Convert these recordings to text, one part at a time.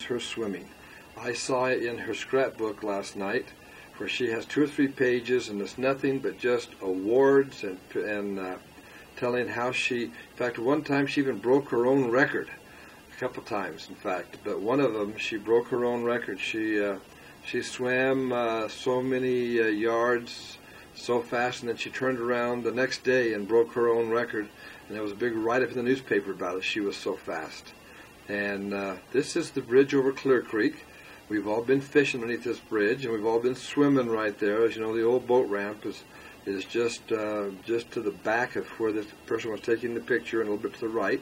her swimming. I saw it in her scrapbook last night, where she has 2 or 3 pages, and it's nothing but just awards and telling how she, in fact, one time she even broke her own record, a couple times, in fact. But one of them, she broke her own record. She swam so many yards so fast, and then she turned around the next day and broke her own record. And there was a big write-up in the newspaper about it. She was so fast. And this is the bridge over Clear Creek. We've all been fishing underneath this bridge, and we've all been swimming right there. As you know, the old boat ramp is just to the back of where this person was taking the picture, and a little bit to the right.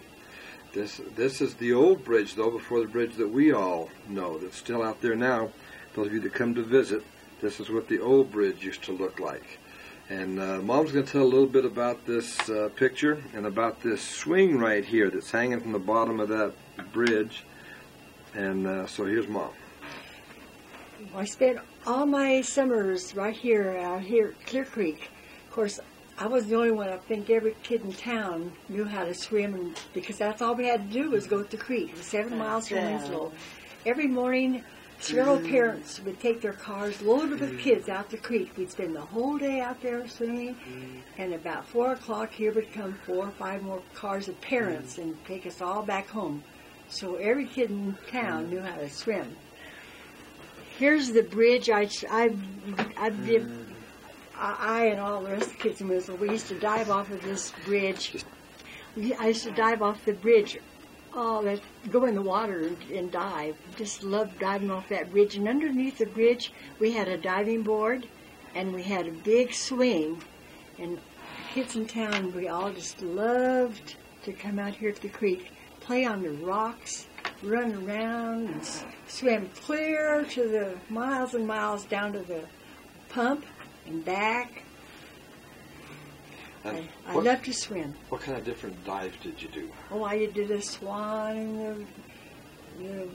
This is the old bridge, though, before the bridge that we all know that's still out there now. Those of you that come to visit, this is what the old bridge used to look like. And Mom's going to tell a little bit about this picture and about this swing right here that's hanging from the bottom of that bridge. And so here's Mom. I spent all my summers right here, out here at Clear Creek. Of course, I was the only one. I think every kid in town knew how to swim, and because that's all we had to do was go to the creek. It was 7 miles from Winslow. Every morning, several parents would take their cars loaded with kids out the creek. We'd spend the whole day out there swimming, and about 4 o'clock here would come 4 or 5 more cars of parents and take us all back home. So every kid in town knew how to swim. Here's the bridge. I and all the rest of the kids in Winslow, we used to dive off of this bridge. I used to dive off the bridge. Oh, go in the water and dive. Just loved diving off that bridge. And underneath the bridge, we had a diving board, and we had a big swing. And kids in town, we all just loved to come out here to the creek, play on the rocks, run around, and swim clear to the miles and miles down to the pump and back. And I love to swim. What kind of different dives did you do? Oh, I did the swan and the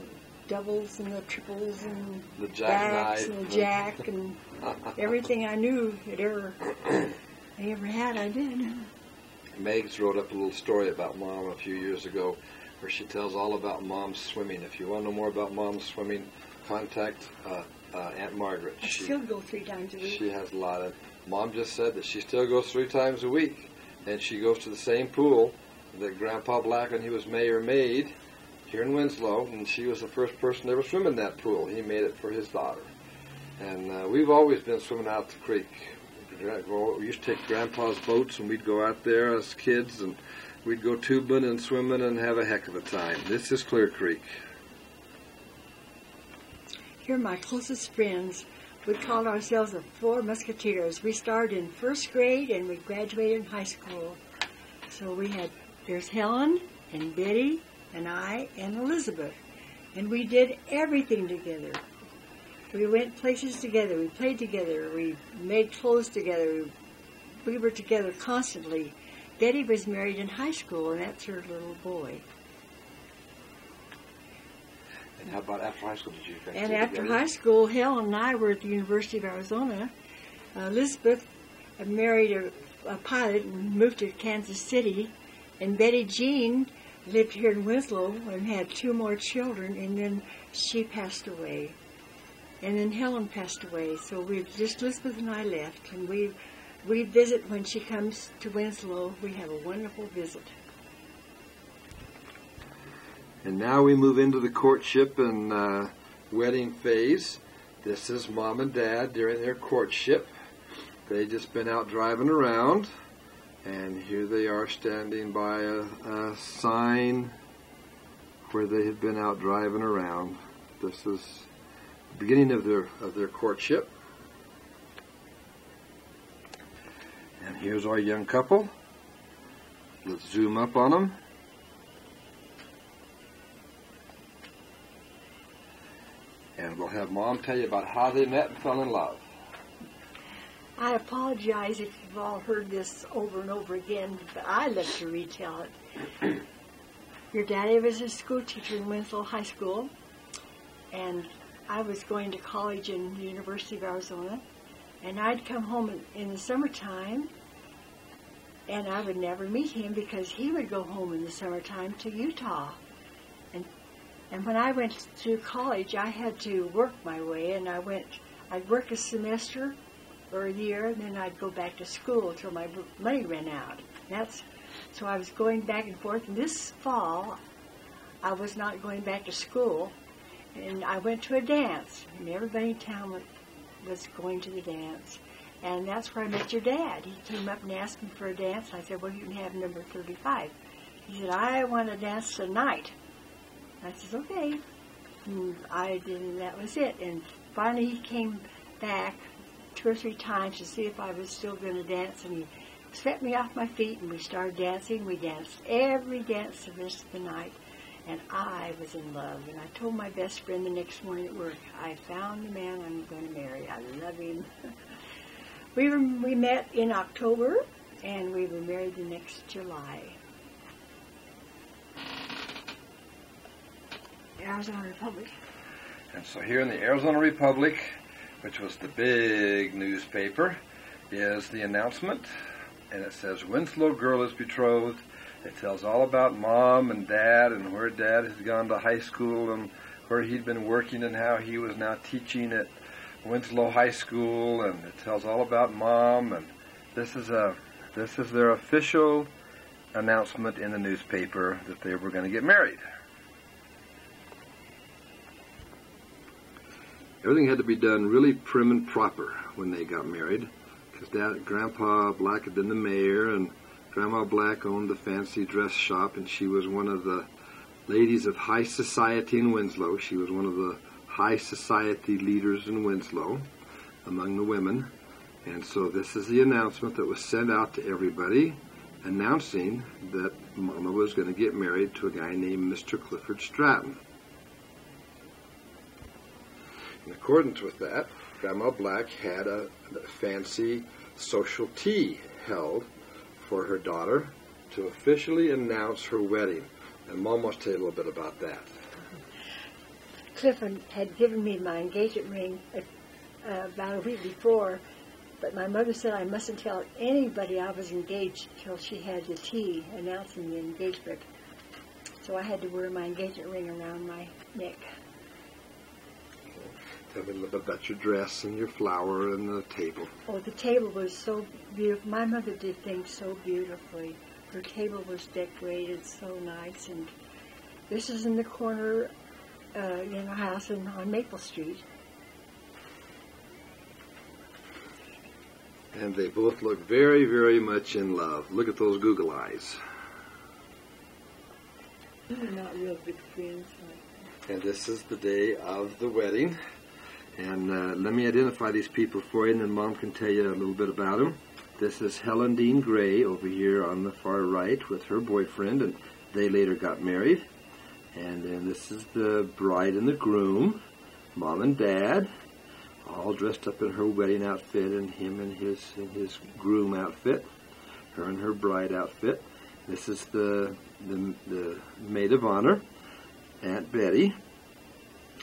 doubles and the triples and the backs jackknife and the jack and everything I knew I ever had, I did. Megs wrote up a little story about Mom a few years ago, where she tells all about Mom's swimming. If you want to know more about Mom's swimming, contact Aunt Margaret. I still go 3 times a week. She has a lot of... Mom just said that she still goes 3 times a week, and she goes to the same pool that Grandpa Black, when he was mayor, made here in Winslow, and she was the first person to ever swim in that pool. He made it for his daughter. And we've always been swimming out the creek. We used to take Grandpa's boats, and we'd go out there as kids, and we'd go tubing and swimming and have a heck of a time. This is Clear Creek. Here are my closest friends. We called ourselves the 4 Musketeers. We started in 1st grade and we graduated in high school. So there's Helen and Betty and I and Elizabeth. And we did everything together. We went places together. We played together. We made clothes together. We were together constantly. Betty was married in high school, and that's her little boy. And how about after high school? Did you guys And stay after together? high school, Helen and I were at the University of Arizona. Elizabeth married a pilot and moved to Kansas City. And Betty Jean lived here in Winslow and had 2 more children, and then she passed away. And then Helen passed away, so just Elizabeth and I left. And we visit when she comes to Winslow. We have a wonderful visit. And now we move into the courtship and wedding phase. This is Mom and Dad during their courtship. They just been out driving around, and here they are standing by a sign where they had been out driving around. This is the beginning of their courtship. And here's our young couple. Let's zoom up on them. And we'll have Mom tell you about how they met and fell in love. I apologize if you've all heard this over and over again, but I love to retell it. Your daddy was a school teacher in Winslow High School, and I was going to college in the University of Arizona, and I'd come home in the summertime, and I would never meet him because he would go home in the summertime to Utah. And And when I went through college, I had to work my way, and I'd work a semester or a year, and then I'd go back to school until my money ran out. So I was going back and forth. And this fall, I was not going back to school, and I went to a dance, and everybody in town was going to the dance. And that's where I met your dad. He came up and asked me for a dance. I said, well, you can have number 35. He said, I want to dance tonight. I said, okay. And I did, and that was it. And finally he came back 2 or 3 times to see if I was still going to dance, and he swept me off my feet, and we started dancing. We danced every dance the rest of the night, and I was in love. And I told my best friend the next morning at work, I found the man I'm going to marry. I love him. We met in October, and we were married the next July. Arizona Republic. And so here in the Arizona Republic, which was the big newspaper, is the announcement. And it says, Winslow girl is betrothed. It tells all about Mom and Dad and where Dad has gone to high school and where he'd been working and how he was now teaching at Winslow High School. And it tells all about Mom. And this is their official announcement in the newspaper that they were going to get married. Everything had to be done really prim and proper when they got married, because Grandpa Black had been the mayor, and Grandma Black owned the fancy dress shop, and she was one of the ladies of high society in Winslow. She was one of the high society leaders in Winslow among the women. And so this is the announcement that was sent out to everybody, announcing that Mama was going to get married to a guy named Mr. Clifford Stratton. In accordance with that, Grandma Black had a fancy social tea held for her daughter to officially announce her wedding. And Mom wants to tell you a little bit about that. Clifford had given me my engagement ring about a week before, but my mother said I mustn't tell anybody I was engaged till she had the tea announcing the engagement. So I had to wear my engagement ring around my neck. Tell me a little bit about your dress and your flower and the table. Oh, the table was so beautiful. My mother did things so beautifully. Her table was decorated so nice. And this is in the corner in our house on Maple Street. And they both look very, very much in love. Look at those Google eyes. We're not real good friends. And this is the day of the wedding. And let me identify these people for you, and then Mom can tell you a little bit about them. This is Helen Dean Gray over here on the far right with her boyfriend, and they later got married. And then this is the bride and the groom, Mom and Dad, all dressed up in her wedding outfit, and him in his groom outfit, her and her bride outfit. This is the maid of honor. Aunt Betty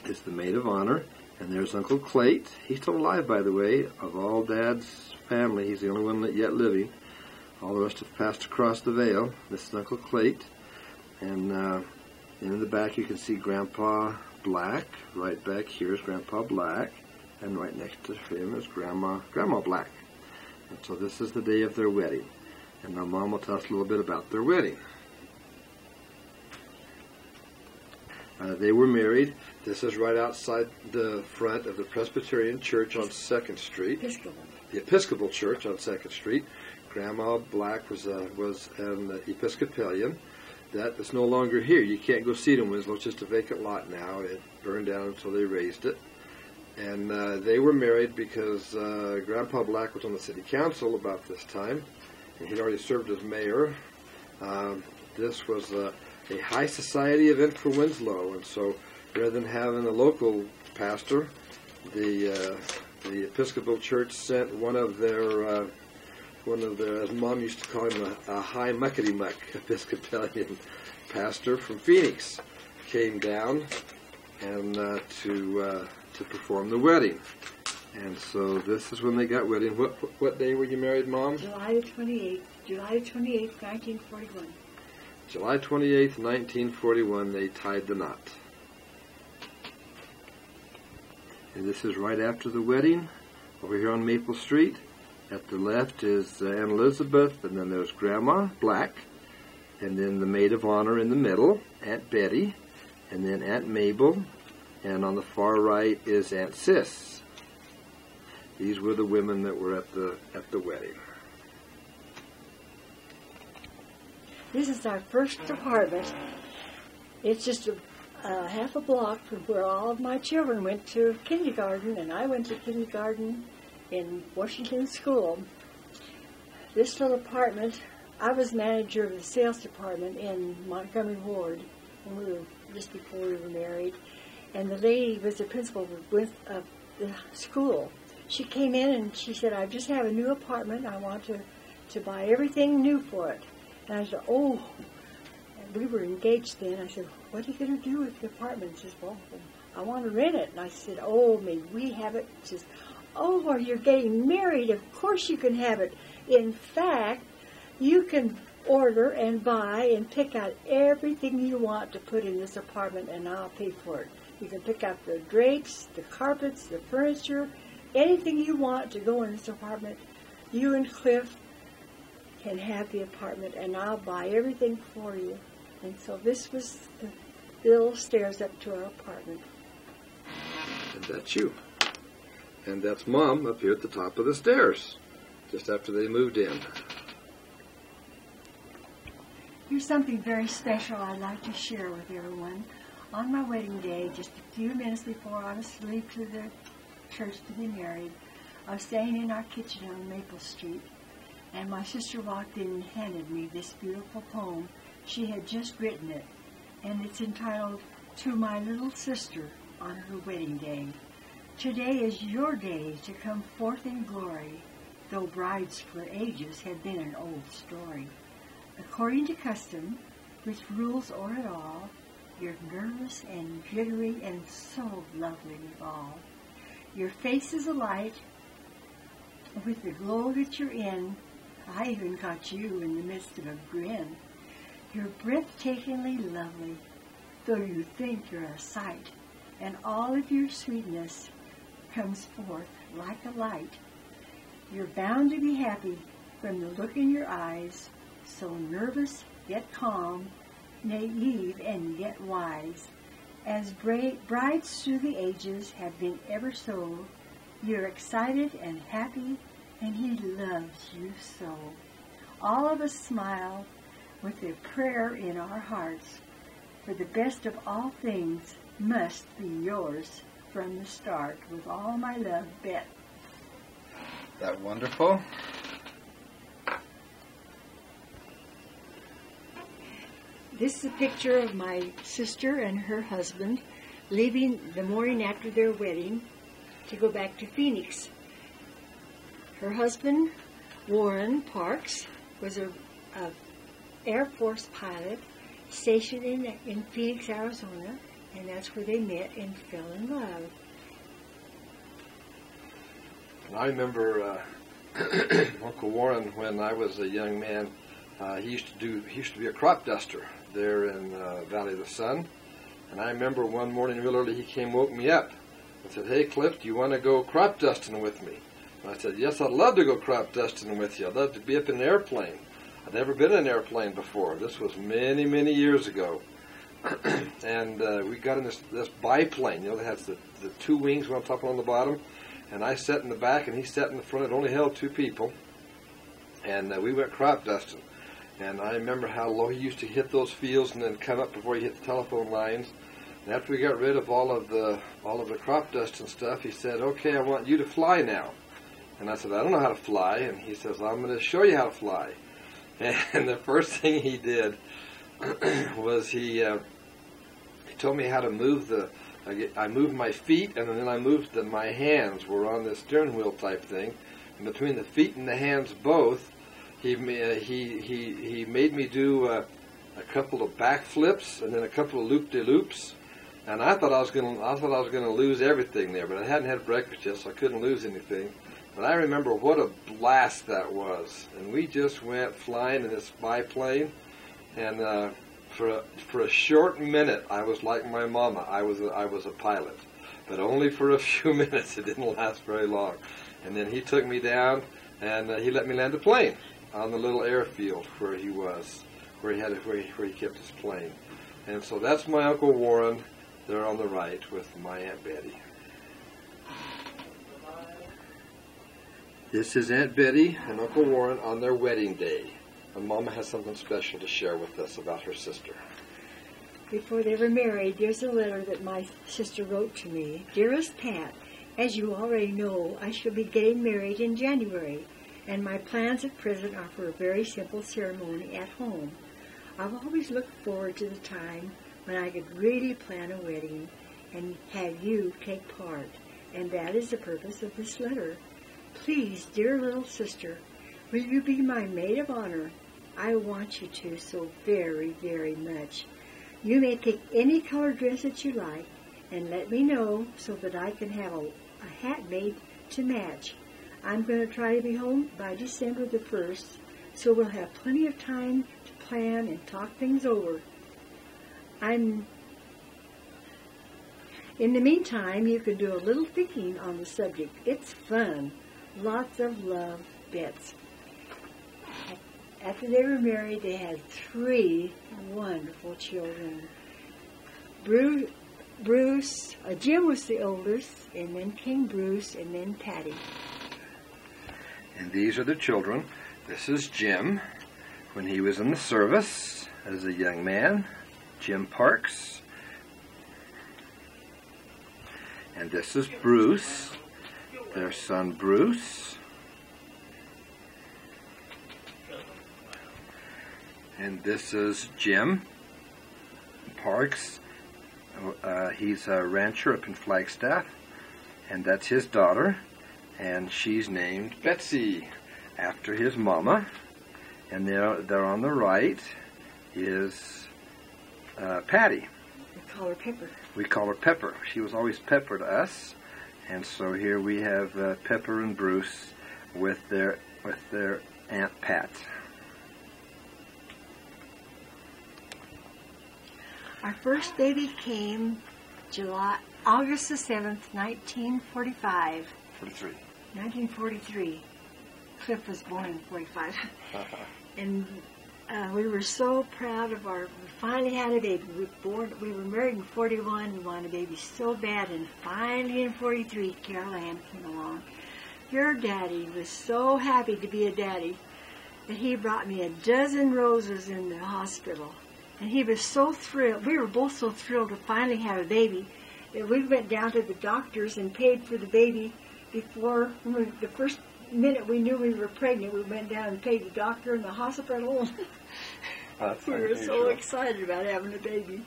is the maid of honor. And there's Uncle Clayt. He's still alive, by the way. Of all Dad's family, he's the only one yet living. All the rest have passed across the veil. This is Uncle Clayt. And in the back you can see Grandpa Black. Right back here is Grandpa Black. And right next to him is Grandma Black. And so this is the day of their wedding. And now Mom will tell us a little bit about their wedding. They were married. This is right outside the front of the Presbyterian Church on 2nd Street. The Episcopal Church on 2nd Street. Grandma Black was an Episcopalian. That is no longer here. You can't go see it in Winslow. It's just a vacant lot now. It burned down until they raised it. And they were married because Grandpa Black was on the city council about this time, and he'd already served as mayor. This was a high society event for Winslow, and so rather than having a local pastor, the Episcopal Church sent one of their, as Mom used to call him, a high muckety-muck Episcopalian pastor from Phoenix, came down and to perform the wedding. And so this is when they got wedding. What day were you married, Mom? July 28th, 1941. July 28th, 1941, they tied the knot. And this is right after the wedding, over here on Maple Street. At the left is Aunt Elizabeth, and then there's Grandma Black, and then the maid of honor in the middle, Aunt Betty, and then Aunt Mabel, and on the far right is Aunt Sis. These were the women that were at the wedding. This is our first apartment. It's just a half a block from where all of my children went to kindergarten, and I went to kindergarten in Washington School. This little apartment, I was manager of the sales department in Montgomery Ward, and we were just before we were married. And the lady was the principal of the school. She came in and she said, "I just have a new apartment. I want to buy everything new for it." And I said, "Oh." And we were engaged then. I said, "What are you going to do with the apartment?" She said, "Well, I want to rent it." And I said, "Oh, may we have it?" She says, "Oh, are you getting married? Of course you can have it. In fact, you can order and buy and pick out everything you want to put in this apartment, and I'll pay for it. You can pick out the drapes, the carpets, the furniture, anything you want to go in this apartment. You and Cliff can have the apartment, and I'll buy everything for you." And so this was the little stairs up to our apartment. And that's you. And that's Mom up here at the top of the stairs, just after they moved in. Here's something very special I'd like to share with everyone. On my wedding day, just a few minutes before I was to leave to the church to be married, I was staying in our kitchen on Maple Street, and my sister walked in and handed me this beautiful poem. She had just written it, and it's entitled, "To My Little Sister on Her Wedding Day. Today is your day to come forth in glory, though brides for ages have been an old story. According to custom, which rules o'er it all, you're nervous and jittery and so lovely withal. Your face is alight with the glow that you're in. I even caught you in the midst of a grin. You're breathtakingly lovely, though you think you're a sight, and all of your sweetness comes forth like a light. You're bound to be happy from the look in your eyes, so nervous yet calm, naive and yet wise. As brides through the ages have been ever so, you're excited and happy, and he loves you so. All of us smile with a prayer in our hearts, for the best of all things must be yours from the start. With all my love, Bet. That wonderful? This is a picture of my sister and her husband leaving the morning after their wedding to go back to Phoenix. Her husband, Warren Parks, was a Air Force pilot stationed in Phoenix, Arizona, and that's where they met and fell in love. And I remember Uncle Warren, when I was a young man, he used to be a crop duster there in Valley of the Sun. And I remember one morning real early, he came, woke me up and said, "Hey, Cliff, do you want to go crop dusting with me?" And I said, "Yes, I'd love to go crop dusting with you. I'd love to be up in an airplane." I'd never been in an airplane before. This was many, many years ago. And we got in this biplane, that has the two wings, one on top and on the bottom. And I sat in the back, and he sat in the front. It only held two people. And we went crop dusting. And I remember how low he used to hit those fields and then come up before he hit the telephone lines. And after we got rid of all of the crop dust and stuff, he said, "Okay, I want you to fly now." And I said, "I don't know how to fly." And he says, "I'm going to show you how to fly." And the first thing he did was he told me how to move I moved my feet, and then I moved my hands were on this steering wheel type thing. And between the feet and the hands both, he made me do a couple of back flips and then a couple of loop-de-loops. And I thought I was going to lose everything there, but I hadn't had breakfast yet, so I couldn't lose anything. But I remember what a blast that was. And we just went flying in this biplane, and for a short minute, I was like my mama. I was a pilot. but only for a few minutes. It didn't last very long. And then he took me down, and he let me land a plane on the little airfield where he was, where he kept his plane. And so that's my Uncle Warren there on the right with my Aunt Betty. This is Aunt Betty and Uncle Warren on their wedding day. And Mama has something special to share with us about her sister. Before they were married, there's a letter that my sister wrote to me. Dearest Pat, as you already know, I shall be getting married in January, and my plans at present are for a very simple ceremony at home. I've always looked forward to the time when I could really plan a wedding and have you take part, and that is the purpose of this letter. Please, dear little sister, will you be my maid of honor? I want you to so very, very much. You may pick any color dress that you like, and let me know so that I can have a hat made to match. I'm going to try to be home by December the 1st, so we'll have plenty of time to plan and talk things over. In the meantime, you can do a little thinking on the subject. It's fun. Lots of love, Bets. After they were married, they had 3 wonderful children. Jim was the oldest, and then came Bruce, and then Patty. And these are the children. This is Jim, when he was in the service as a young man, Jim Parks. And this is Bruce, their son Bruce. And this is Jim Parks. He's a rancher up in Flagstaff. And that's his daughter. And she's named Betsy, after his mama. And there on the right is Patty. We call her Pepper. We call her Pepper. She was always Pepper to us. And so here we have Pepper and Bruce with their Aunt Pat. Our first baby came August the 7th, 1945. 1943. Cliff was born in 45. And we were so proud of we finally had a baby. We were married in 41. We wanted a baby so bad. And finally in 43, Carol Ann came along. Your daddy was so happy to be a daddy that he brought me a dozen roses in the hospital. And he was so thrilled. We were both so thrilled to finally have a baby that we went down to the doctors and paid for the baby before the first minute we knew we were pregnant. We went down and paid the doctor and the hospital. We were so excited about having a baby.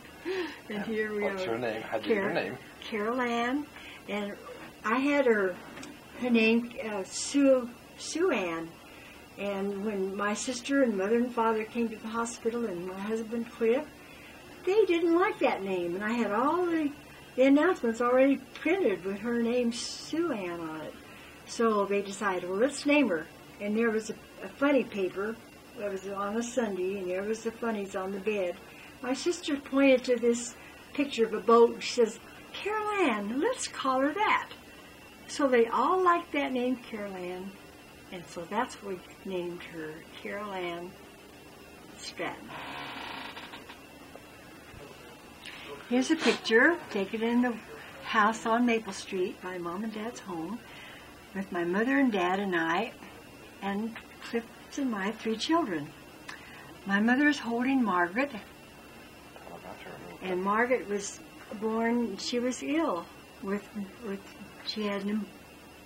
And here we are. What's her name? How do you get her name? Carol Ann. And I had her name Sue Ann. And when my sister and mother and father came to the hospital and my husband Cliff, they didn't like that name. And I had all the announcements already printed with her name Sue Ann on it. So they decided, well, let's name her. And there was a funny paper that was on a Sunday, and there was the funnies on the bed. My sister pointed to this picture of a boat, and she says, Carol Ann, let's call her that. So they all liked that name, Carol Ann. And so that's what we named her, Carol Ann Stratton. Here's a picture taken in the house on Maple Street, my mom and dad's home, with my mother and dad and I, and Cliff and my 3 children. My mother's holding Margaret, and Margaret was born, she was ill she had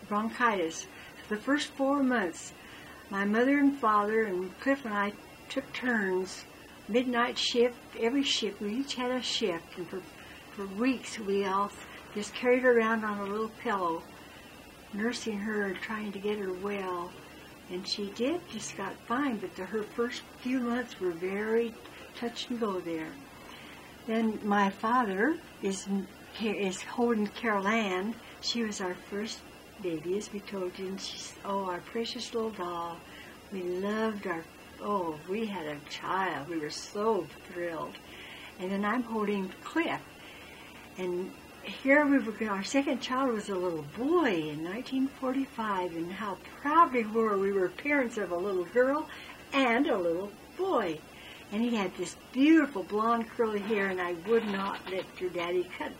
bronchitis. The first 4 months, my mother and father and Cliff and I took turns, midnight shift, every shift. We each had a shift, and for weeks we all just carried her around on a little pillow, nursing her and trying to get her well. And she just got fine, but her first few months were very touch and go there. Then my father is holding Carol Ann. She was our first baby, as we told you, and she's, our precious little doll. We loved we had a child. We were so thrilled. And then I'm holding Cliff. And here we were. Our second child was a little boy in 1945, and how proud we were parents of a little girl and a little boy. And he had this beautiful blonde curly hair, and I would not let your daddy cut it.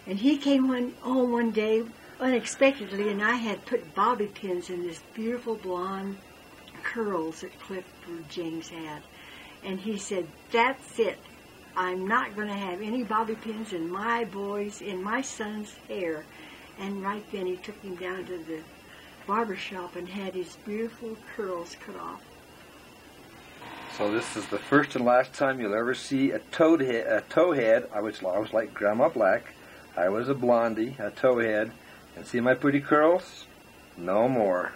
And he came home one day unexpectedly, and I had put bobby pins in this beautiful blonde curls that Cliff or James had. And he said, "That's it. I'm not going to have any bobby pins in my son's hair." And right then he took him down to the barber shop and had his beautiful curls cut off. So this is the first and last time you'll ever see a towhead. I was like Grandma Black. I was a blondie, a towhead. And see my pretty curls? No more.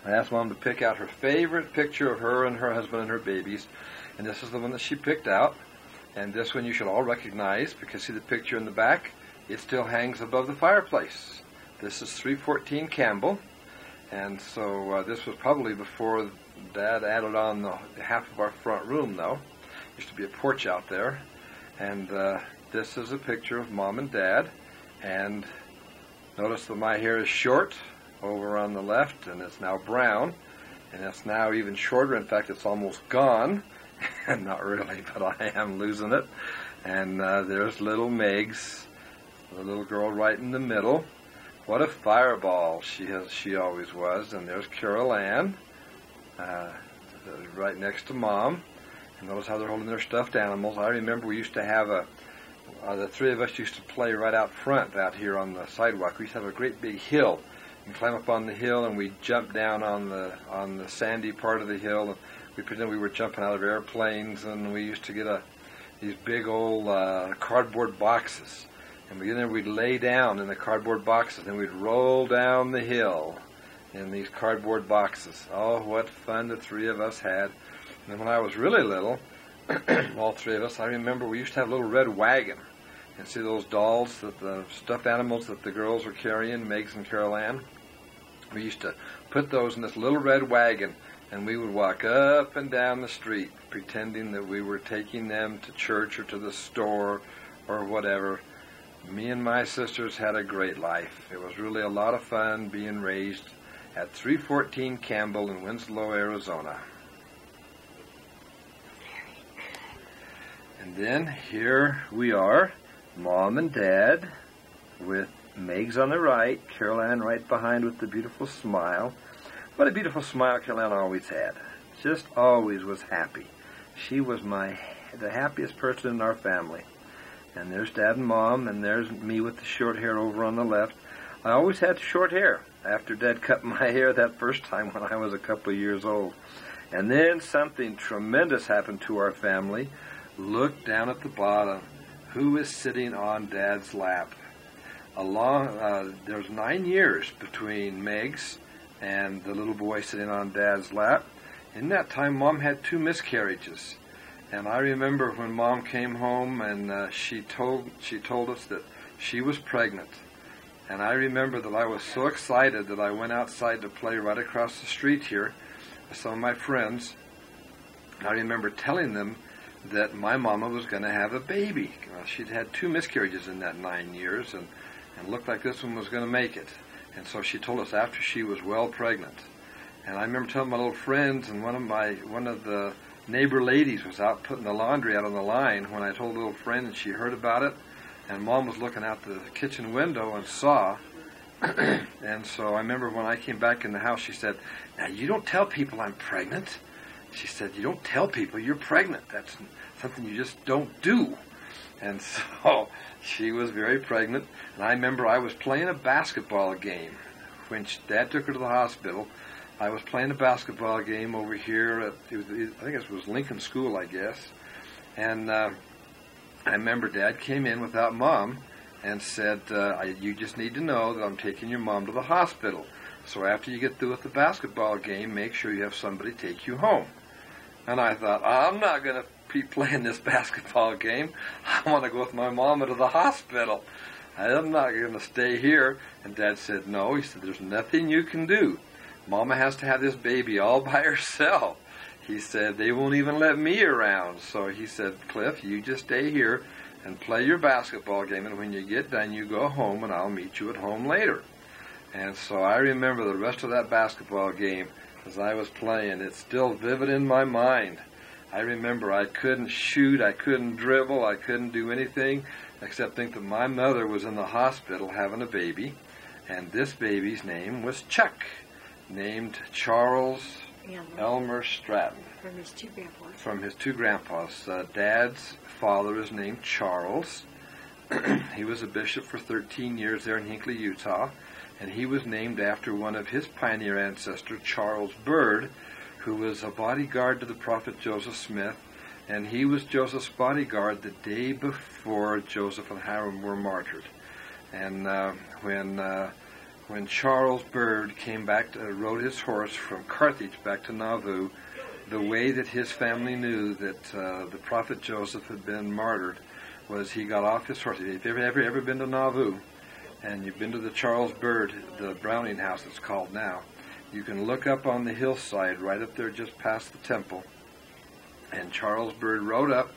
I asked Mom to pick out her favorite picture of her and her husband and her babies, and this is the one that she picked out. And this one you should all recognize, because see the picture in the back? It still hangs above the fireplace. This is 314 Campbell, and so this was probably before Dad added on the half of our front room, though. Used to be a porch out there, and this is a picture of Mom and Dad, and notice that my hair is short over on the left, and it's now brown, and it's now even shorter. In fact, it's almost gone. Not really, but I am losing it. And there's little Megs, the little girl right in the middle. What a fireball she always was. And there's Carol Ann, right next to Mom. And notice how they're holding their stuffed animals. I remember we used to have the three of us used to play right out front out here on the sidewalk. We used to have a great big hill. And climb up on the hill, and we'd jump down on the sandy part of the hill. And we pretended we were jumping out of airplanes, and we used to get these big old cardboard boxes. And we'd lay down in the cardboard boxes, and we'd roll down the hill in these cardboard boxes. Oh, what fun the three of us had. And when I was really little, all three of us, I remember we used to have a little red wagon. And see those dolls, the stuffed animals that the girls were carrying, Megs and Carol Ann? We used to put those in this little red wagon, and we would walk up and down the street, pretending that we were taking them to church or to the store or whatever. Me and my sisters had a great life. It was really a lot of fun being raised at 314 Campbell in Winslow, Arizona. And then here we are, Mom and Dad, with Megs on the right, Carol Ann right behind with the beautiful smile. What a beautiful smile Carol Ann always had. Just always was happy. She was the happiest person in our family. And there's Dad and Mom, and there's me with the short hair over on the left. I always had short hair after Dad cut my hair that first time when I was a couple of years old. And then something tremendous happened to our family. Look down at the bottom. Who is sitting on Dad's lap? There's 9 years between Megs and the little boy sitting on Dad's lap. In that time, Mom had 2 miscarriages. And I remember when Mom came home and she told us that she was pregnant. And I remember that I was so excited that I went outside to play right across the street here with some of my friends. I remember telling them that my mama was going to have a baby. She'd had 2 miscarriages in that 9 years, and looked like this one was going to make it. And so she told us after she was well pregnant. And I remember telling my little friends, and one of the neighbor ladies was out putting the laundry out on the line when I told a little friend, and she heard about it. And Mom was looking out the kitchen window and saw. And so I remember when I came back in the house, she said, "Now you don't tell people I'm pregnant." She said, "You don't tell people you're pregnant. That's something you just don't do." And so she was very pregnant. And I remember I was playing a basketball game. When Dad took her to the hospital, I was playing a basketball game over here at, I think it was Lincoln School, I guess. And I remember Dad came in without Mom and said, "You just need to know that I'm taking your mom to the hospital. So after you get through with the basketball game, make sure you have somebody take you home." And I thought, I'm not going to be playing this basketball game. I want to go with my mama to the hospital. I'm not going to stay here. And Dad said, "No." He said, "There's nothing you can do. Mama has to have this baby all by herself." he said, they won't even let me around. So he said, Cliff, you just stay here and play your basketball game, and when you get done, you go home, and I'll meet you at home later. And so I remember the rest of that basketball game as I was playing. It's still vivid in my mind. I remember I couldn't shoot, I couldn't dribble, I couldn't do anything except think that my mother was in the hospital having a baby, and this baby's name was Chuck, named Charles Elmer Stratton. From his two grandpas. From his two grandpas. Dad's father is named Charles. He was a bishop for 13 years there in Hinckley, Utah, and he was named after one of his pioneer ancestors, Charles Byrd, who was a bodyguard to the prophet Joseph Smith, and he was Joseph's bodyguard the day before Joseph and Hiram were martyred. And when Charles Byrd came back, rode his horse from Carthage back to Nauvoo, the way that his family knew that the prophet Joseph had been martyred was he got off his horse. If you've ever been to Nauvoo, and you've been to the Charles Byrd, the Browning House it's called now, you can look up on the hillside right up there just past the temple. And Charles Byrd rode up,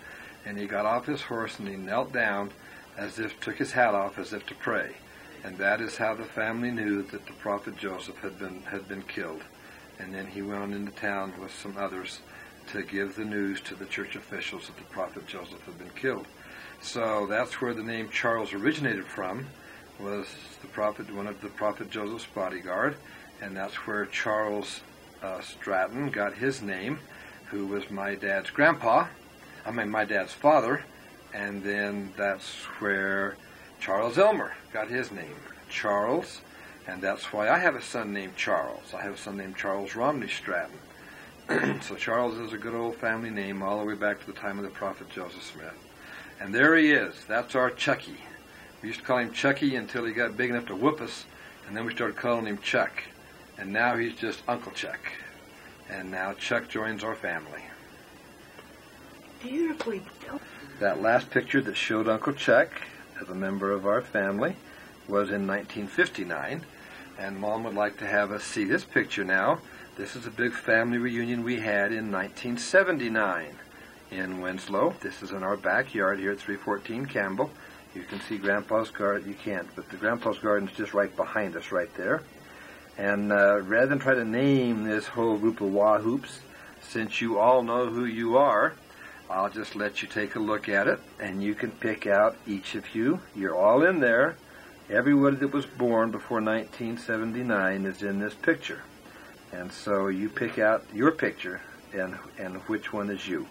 and he got off his horse, and he knelt down as if, took his hat off as if to pray. And that is how the family knew that the prophet Joseph had been killed. And then he went on into town with some others to give the news to the church officials that the prophet Joseph had been killed. So that's where the name Charles originated from, was the prophet, one of the prophet Joseph's bodyguard, and that's where Charles Stratton got his name, who was my dad's my dad's father, and then that's where Charles Elmer got his name, Charles, and that's why I have a son named Charles. I have a son named Charles Romney Stratton. So Charles is a good old family name all the way back to the time of the prophet Joseph Smith. And there he is. That's our Chucky. We used to call him Chucky until he got big enough to whoop us, and then we started calling him Chuck. And now he's just Uncle Chuck. And now Chuck joins our family. Beautifully done. That last picture that showed Uncle Chuck as a member of our family was in 1959. And Mom would like to have us see this picture now. This is a big family reunion we had in 1979 in Winslow. This is in our backyard here at 314 Campbell. You can see Grandpa's garden. You can't, but the Grandpa's garden is just right behind us right there. And rather than try to name this whole group of wahoops, since you all know who you are, I'll just let you take a look at it, and you can pick out each of you. You're all in there. Everybody that was born before 1979 is in this picture. And so you pick out your picture and which one is you.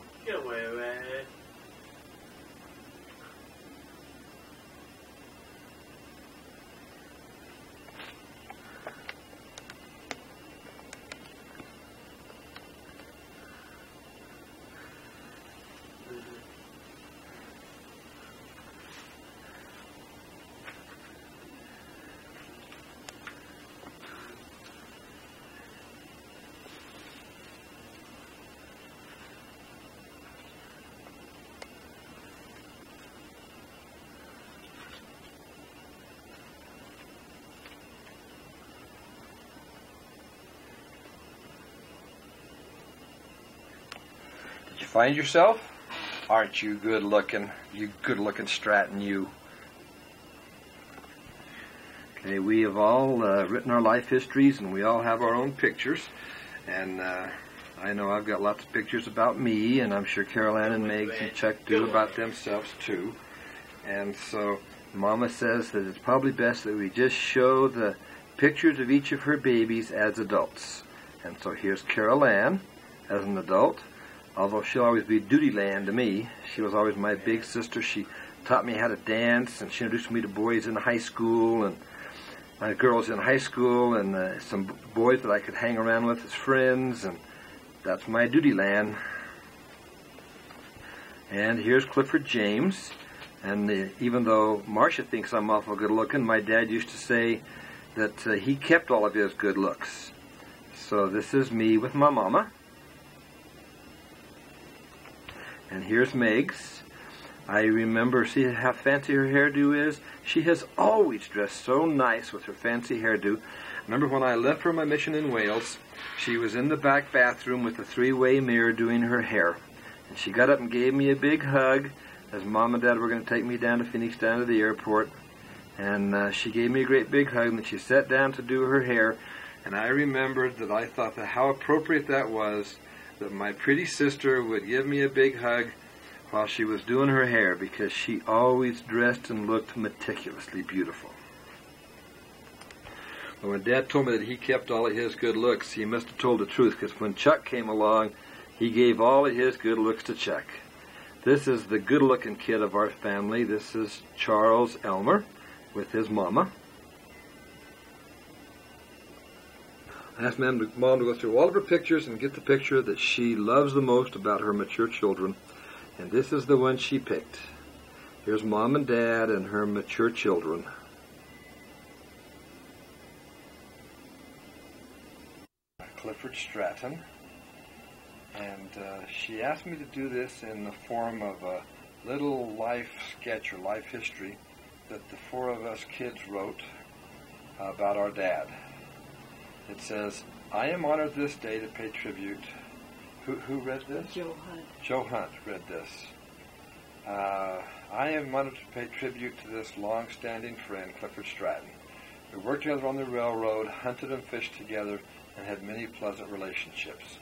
Did you find yourself? Aren't you good looking? You good looking Stratton, you. Okay, we have all written our life histories, and we all have our own pictures. And I know I've got lots of pictures about me, and I'm sure Carol Ann and Megs and Chuck do about themselves too. And so Mama says that it's probably best that we just show the pictures of each of her babies as adults. And so here's Carol Ann as an adult. Although she'll always be Duty Land to me. She was always my big sister. She taught me how to dance, and she introduced me to boys in high school, and girls in high school, and some boys that I could hang around with as friends, and that's my Duty Land. And here's Clifford James. And even though Marcia thinks I'm awful good looking, my dad used to say that he kept all of his good looks. So this is me with my mama. And here's Megs. I remember, see how fancy her hairdo is? She has always dressed so nice with her fancy hairdo. Remember when I left for my mission in Wales, she was in the back bathroom with a three-way mirror doing her hair. And she got up and gave me a big hug as Mom and Dad were going to take me down to Phoenix, down to the airport. And she gave me a great big hug, and then she sat down to do her hair. And I remembered that I thought that how appropriate that was, that my pretty sister would give me a big hug while she was doing her hair, because she always dressed and looked meticulously beautiful. But when Dad told me that he kept all of his good looks, he must have told the truth, because when Chuck came along, he gave all of his good looks to Chuck. This is the good-looking kid of our family. This is Charles Elmer with his mama. I asked Mom to go through all of her pictures and get the picture that she loves the most about her mature children. And this is the one she picked. Here's Mom and Dad and her mature children. Clifford Stratton. And she asked me to do this in the form of a little life sketch or life history that the four of us kids wrote about our dad. It says, I am honored this day to pay tribute. Who read this? Joe Hunt. Joe Hunt read this. I am honored to pay tribute to this long-standing friend, Clifford Stratton. We worked together on the railroad, hunted and fished together, and had many pleasant relationships.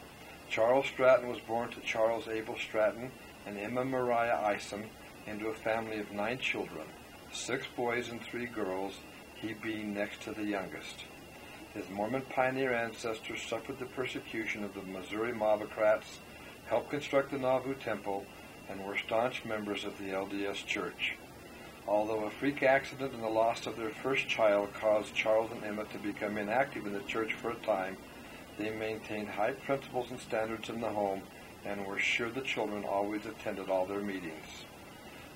Charles Stratton was born to Charles Abel Stratton and Emma Mariah Isom into a family of 9 children, 6 boys and 3 girls, he being next to the youngest. His Mormon pioneer ancestors suffered the persecution of the Missouri Mobocrats, helped construct the Nauvoo Temple, and were staunch members of the LDS Church. Although a freak accident and the loss of their first child caused Charles and Emma to become inactive in the church for a time, they maintained high principles and standards in the home and were sure the children always attended all their meetings.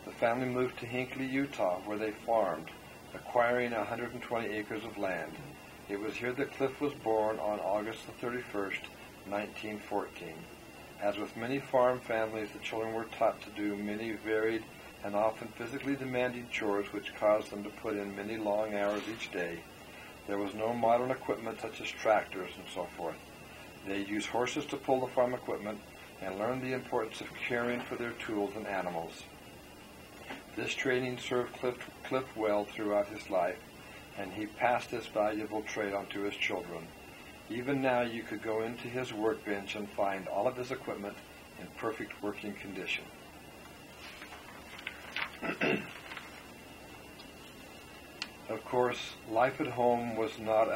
The family moved to Hinckley, Utah, where they farmed, acquiring 120 acres of land. It was here that Cliff was born on August the 31st, 1914. As with many farm families, the children were taught to do many varied and often physically demanding chores which caused them to put in many long hours each day. There was no modern equipment such as tractors and so forth. They used horses to pull the farm equipment and learned the importance of caring for their tools and animals. This training served Cliff well throughout his life, and he passed this valuable trait on to his children. Even now you could go into his workbench and find all of his equipment in perfect working condition. Of course, life at home was not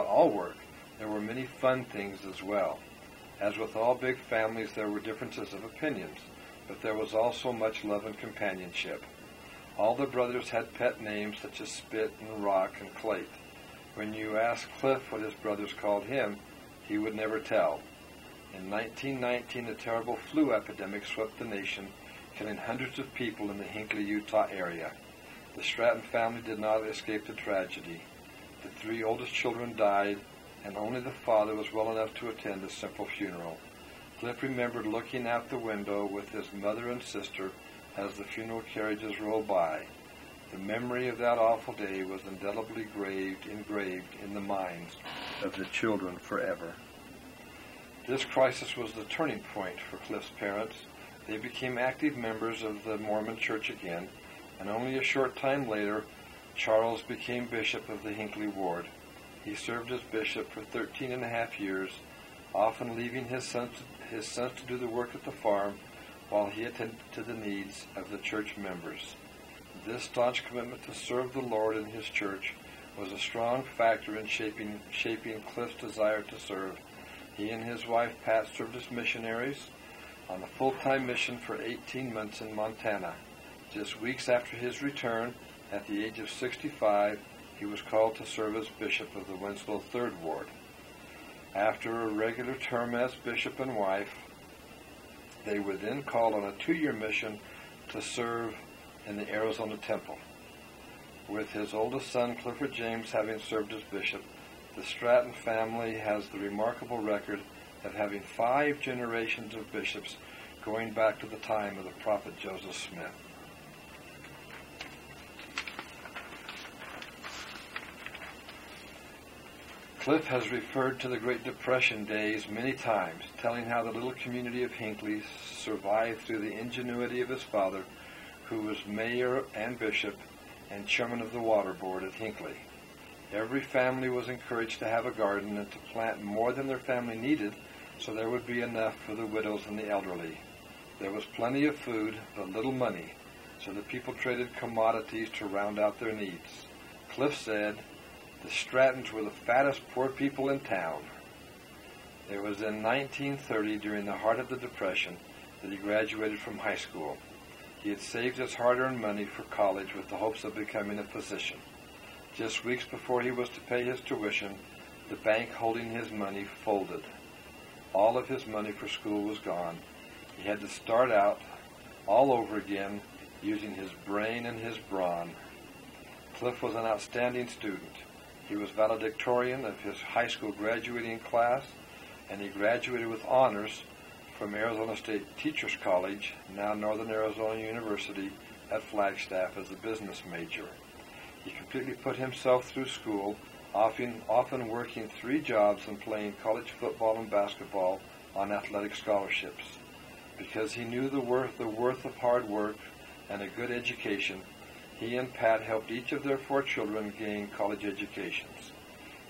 all work. There were many fun things as well. As with all big families, there were differences of opinions, but there was also much love and companionship. All the brothers had pet names such as Spit and Rock and Clate. When you asked Cliff what his brothers called him, he would never tell. In 1919, a terrible flu epidemic swept the nation, killing hundreds of people in the Hinckley, Utah area. The Stratton family did not escape the tragedy. The 3 oldest children died, and only the father was well enough to attend a simple funeral. Cliff remembered looking out the window with his mother and sister as the funeral carriages rolled by. The memory of that awful day was indelibly engraved in the minds of the children forever. This crisis was the turning point for Cliff's parents. They became active members of the Mormon Church again, and only a short time later, Charles became bishop of the Hinckley Ward. He served as bishop for 13 and a half years, often leaving his sons to do the work at the farm while he attended to the needs of the church members. This staunch commitment to serve the Lord in his church was a strong factor in shaping Cliff's desire to serve. He and his wife Pat served as missionaries on a full-time mission for 18 months in Montana. Just weeks after his return, at the age of 65, he was called to serve as bishop of the Winslow 3rd Ward. After a regular term as bishop and wife, they were then called on a 2-year mission to serve in the Arizona Temple. With his oldest son, Clifford James, having served as bishop, the Stratton family has the remarkable record of having 5 generations of bishops going back to the time of the prophet Joseph Smith. Cliff has referred to the Great Depression days many times, telling how the little community of Hinckley survived through the ingenuity of his father, who was mayor and bishop and chairman of the water board at Hinckley. Every family was encouraged to have a garden and to plant more than their family needed, so there would be enough for the widows and the elderly. There was plenty of food, but little money, so the people traded commodities to round out their needs. Cliff said, "The Strattons were the fattest poor people in town." It was in 1930, during the heart of the Depression, that he graduated from high school. He had saved his hard-earned money for college with the hopes of becoming a physician. Just weeks before he was to pay his tuition, the bank holding his money folded. All of his money for school was gone. He had to start out all over again, using his brain and his brawn. Cliff was an outstanding student. He was valedictorian of his high school graduating class, and he graduated with honors from Arizona State Teachers College, now Northern Arizona University, at Flagstaff as a business major. He completely put himself through school, often working 3 jobs and playing college football and basketball on athletic scholarships. Because he knew the worth of hard work and a good education, he and Pat helped each of their 4 children gain college educations.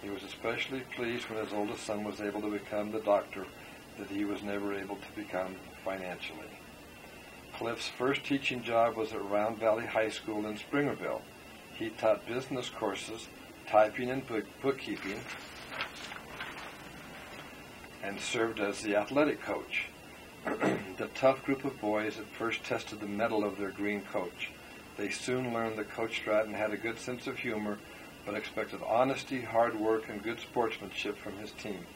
He was especially pleased when his oldest son was able to become the doctor that he was never able to become financially. Cliff's first teaching job was at Round Valley High School in Springerville. He taught business courses, typing and bookkeeping, and served as the athletic coach. The tough group of boys at first tested the mettle of their green coach. They soon learned that Coach Stratton had a good sense of humor, but expected honesty, hard work, and good sportsmanship from his team.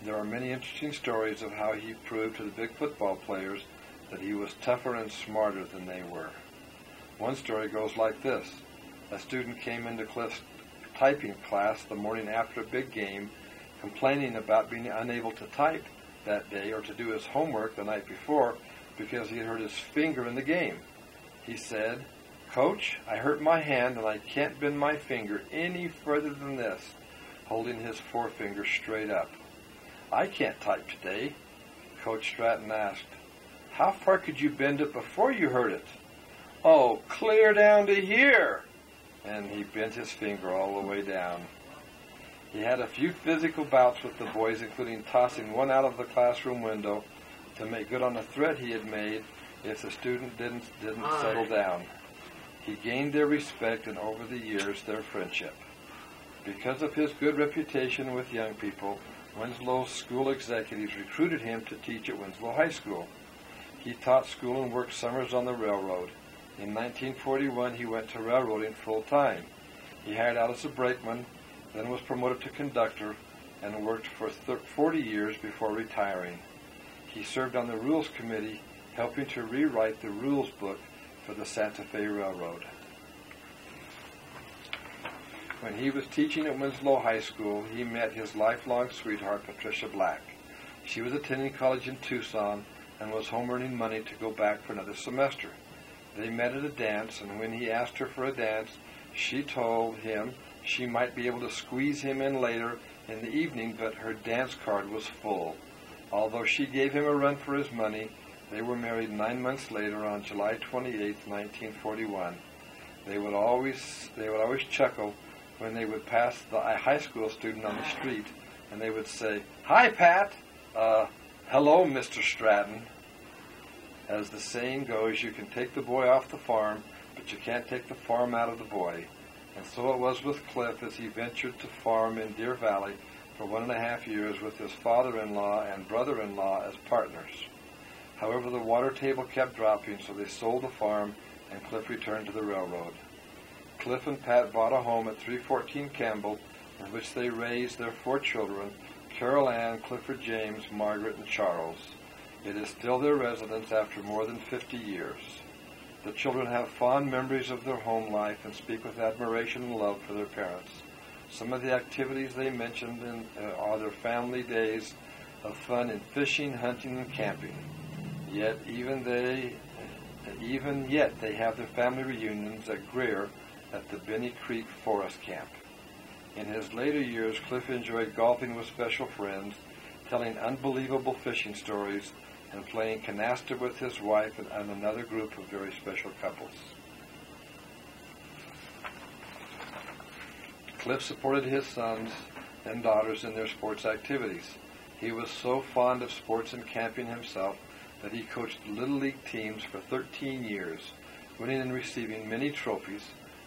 There are many interesting stories of how he proved to the big football players that he was tougher and smarter than they were. One story goes like this. A student came into Cliff's typing class the morning after a big game, complaining about being unable to type that day or to do his homework the night before because he had hurt his finger in the game. He said, "Coach, I hurt my hand and I can't bend my finger any further than this," holding his forefinger straight up. "I can't type today." Coach Stratton asked, "How far could you bend it before you hurt it?" "Oh, clear down to here." And he bent his finger all the way down. He had a few physical bouts with the boys, including tossing one out of the classroom window to make good on a threat he had made if the student didn't settle down. He gained their respect and over the years their friendship. Because of his good reputation with young people, Winslow's school executives recruited him to teach at Winslow High School. He taught school and worked summers on the railroad. In 1941, he went to railroading full-time. He hired out as a brakeman, then was promoted to conductor, and worked for 40 years before retiring. He served on the Rules Committee, helping to rewrite the rules book for the Santa Fe Railroad. When he was teaching at Winslow High School, he met his lifelong sweetheart, Patricia Black. She was attending college in Tucson and was home earning money to go back for another semester. They met at a dance, and when he asked her for a dance, she told him she might be able to squeeze him in later in the evening, but her dance card was full. Although she gave him a run for his money, they were married 9 months later on July 28, 1941. They would always chuckle when they would pass a high school student on the street, and they would say, "Hi, Pat." "Hello, Mr. Stratton." As the saying goes, you can take the boy off the farm, but you can't take the farm out of the boy. And so it was with Cliff as he ventured to farm in Deer Valley for 1.5 years with his father-in-law and brother-in-law as partners. However, the water table kept dropping, so they sold the farm, and Cliff returned to the railroad. Cliff and Pat bought a home at 314 Campbell, in which they raised their 4 children, Carol Ann, Clifford James, Margaret, and Charles. It is still their residence after more than 50 years. The children have fond memories of their home life and speak with admiration and love for their parents. Some of the activities they mentioned are their family days of fun in fishing, hunting, and camping. Yet they have their family reunions at Greer at the Benny Creek Forest Camp. In his later years, Cliff enjoyed golfing with special friends, telling unbelievable fishing stories, and playing canasta with his wife and another group of very special couples. Cliff supported his sons and daughters in their sports activities. He was so fond of sports and camping himself that he coached Little League teams for 13 years, winning and receiving many trophies,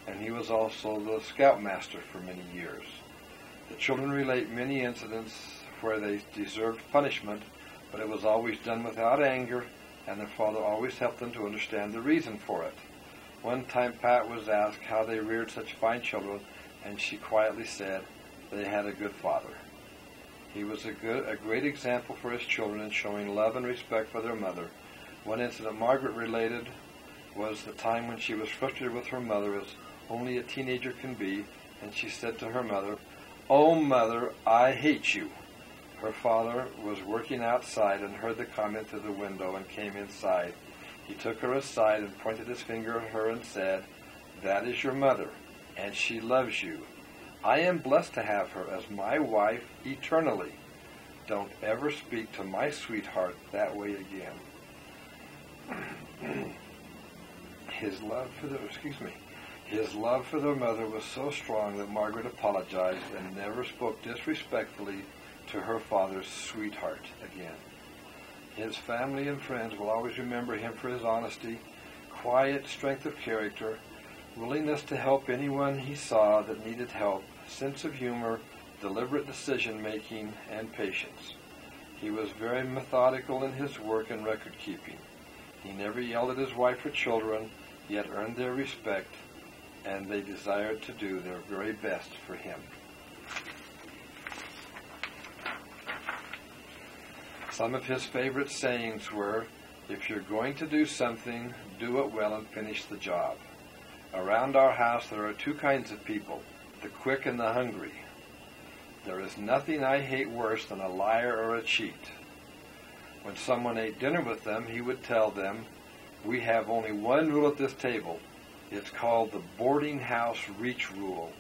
and he was also the scoutmaster for many years. The children relate many incidents where they deserved punishment, but it was always done without anger, and their father always helped them to understand the reason for it. One time Pat was asked how they reared such fine children, and she quietly said they had a good father. He was a great example for his children in showing love and respect for their mother. One incident Margaret related was the time when she was frustrated with her mother, as only a teenager can be, and she said to her mother, "Oh, Mother, I hate you." Her father was working outside and heard the comment through the window and came inside. He took her aside and pointed his finger at her and said, "That is your mother, and she loves you. I am blessed to have her as my wife eternally. Don't ever speak to my sweetheart that way again." His love for their mother was so strong that Margaret apologized and never spoke disrespectfully to her father's sweetheart again. His family and friends will always remember him for his honesty, quiet strength of character, willingness to help anyone he saw that needed help, sense of humor, deliberate decision-making, and patience. He was very methodical in his work and record-keeping. He never yelled at his wife or children, yet earned their respect, and they desired to do their very best for him. Some of his favorite sayings were, "If you're going to do something, do it well and finish the job." Around our house there are two kinds of people, the quick and the hungry. There is nothing I hate worse than a liar or a cheat. When someone ate dinner with them, he would tell them, "We have only one rule at this table. It's called the boarding house reach rule.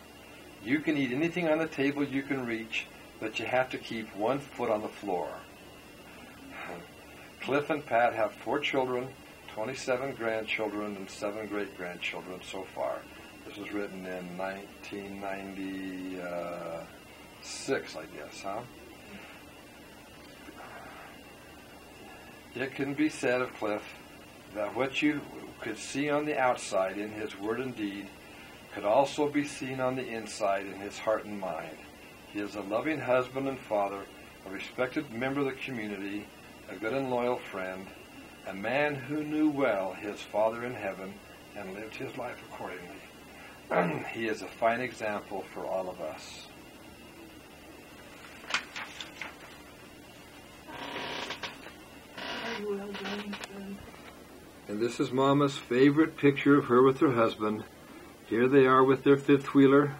You can eat anything on the table you can reach, but you have to keep 1 foot on the floor." Cliff and Pat have 4 children, 27 grandchildren, and 7 great-grandchildren so far. This was written in 1996, I guess, huh? It can be said of Cliff that what you could see on the outside in his word and deed could also be seen on the inside in his heart and mind. He is a loving husband and father, a respected member of the community, a good and loyal friend, a man who knew well his Father in heaven and lived his life accordingly. He is a fine example for all of us. And this is Mama's favorite picture of her with her husband. Here they are with their fifth-wheeler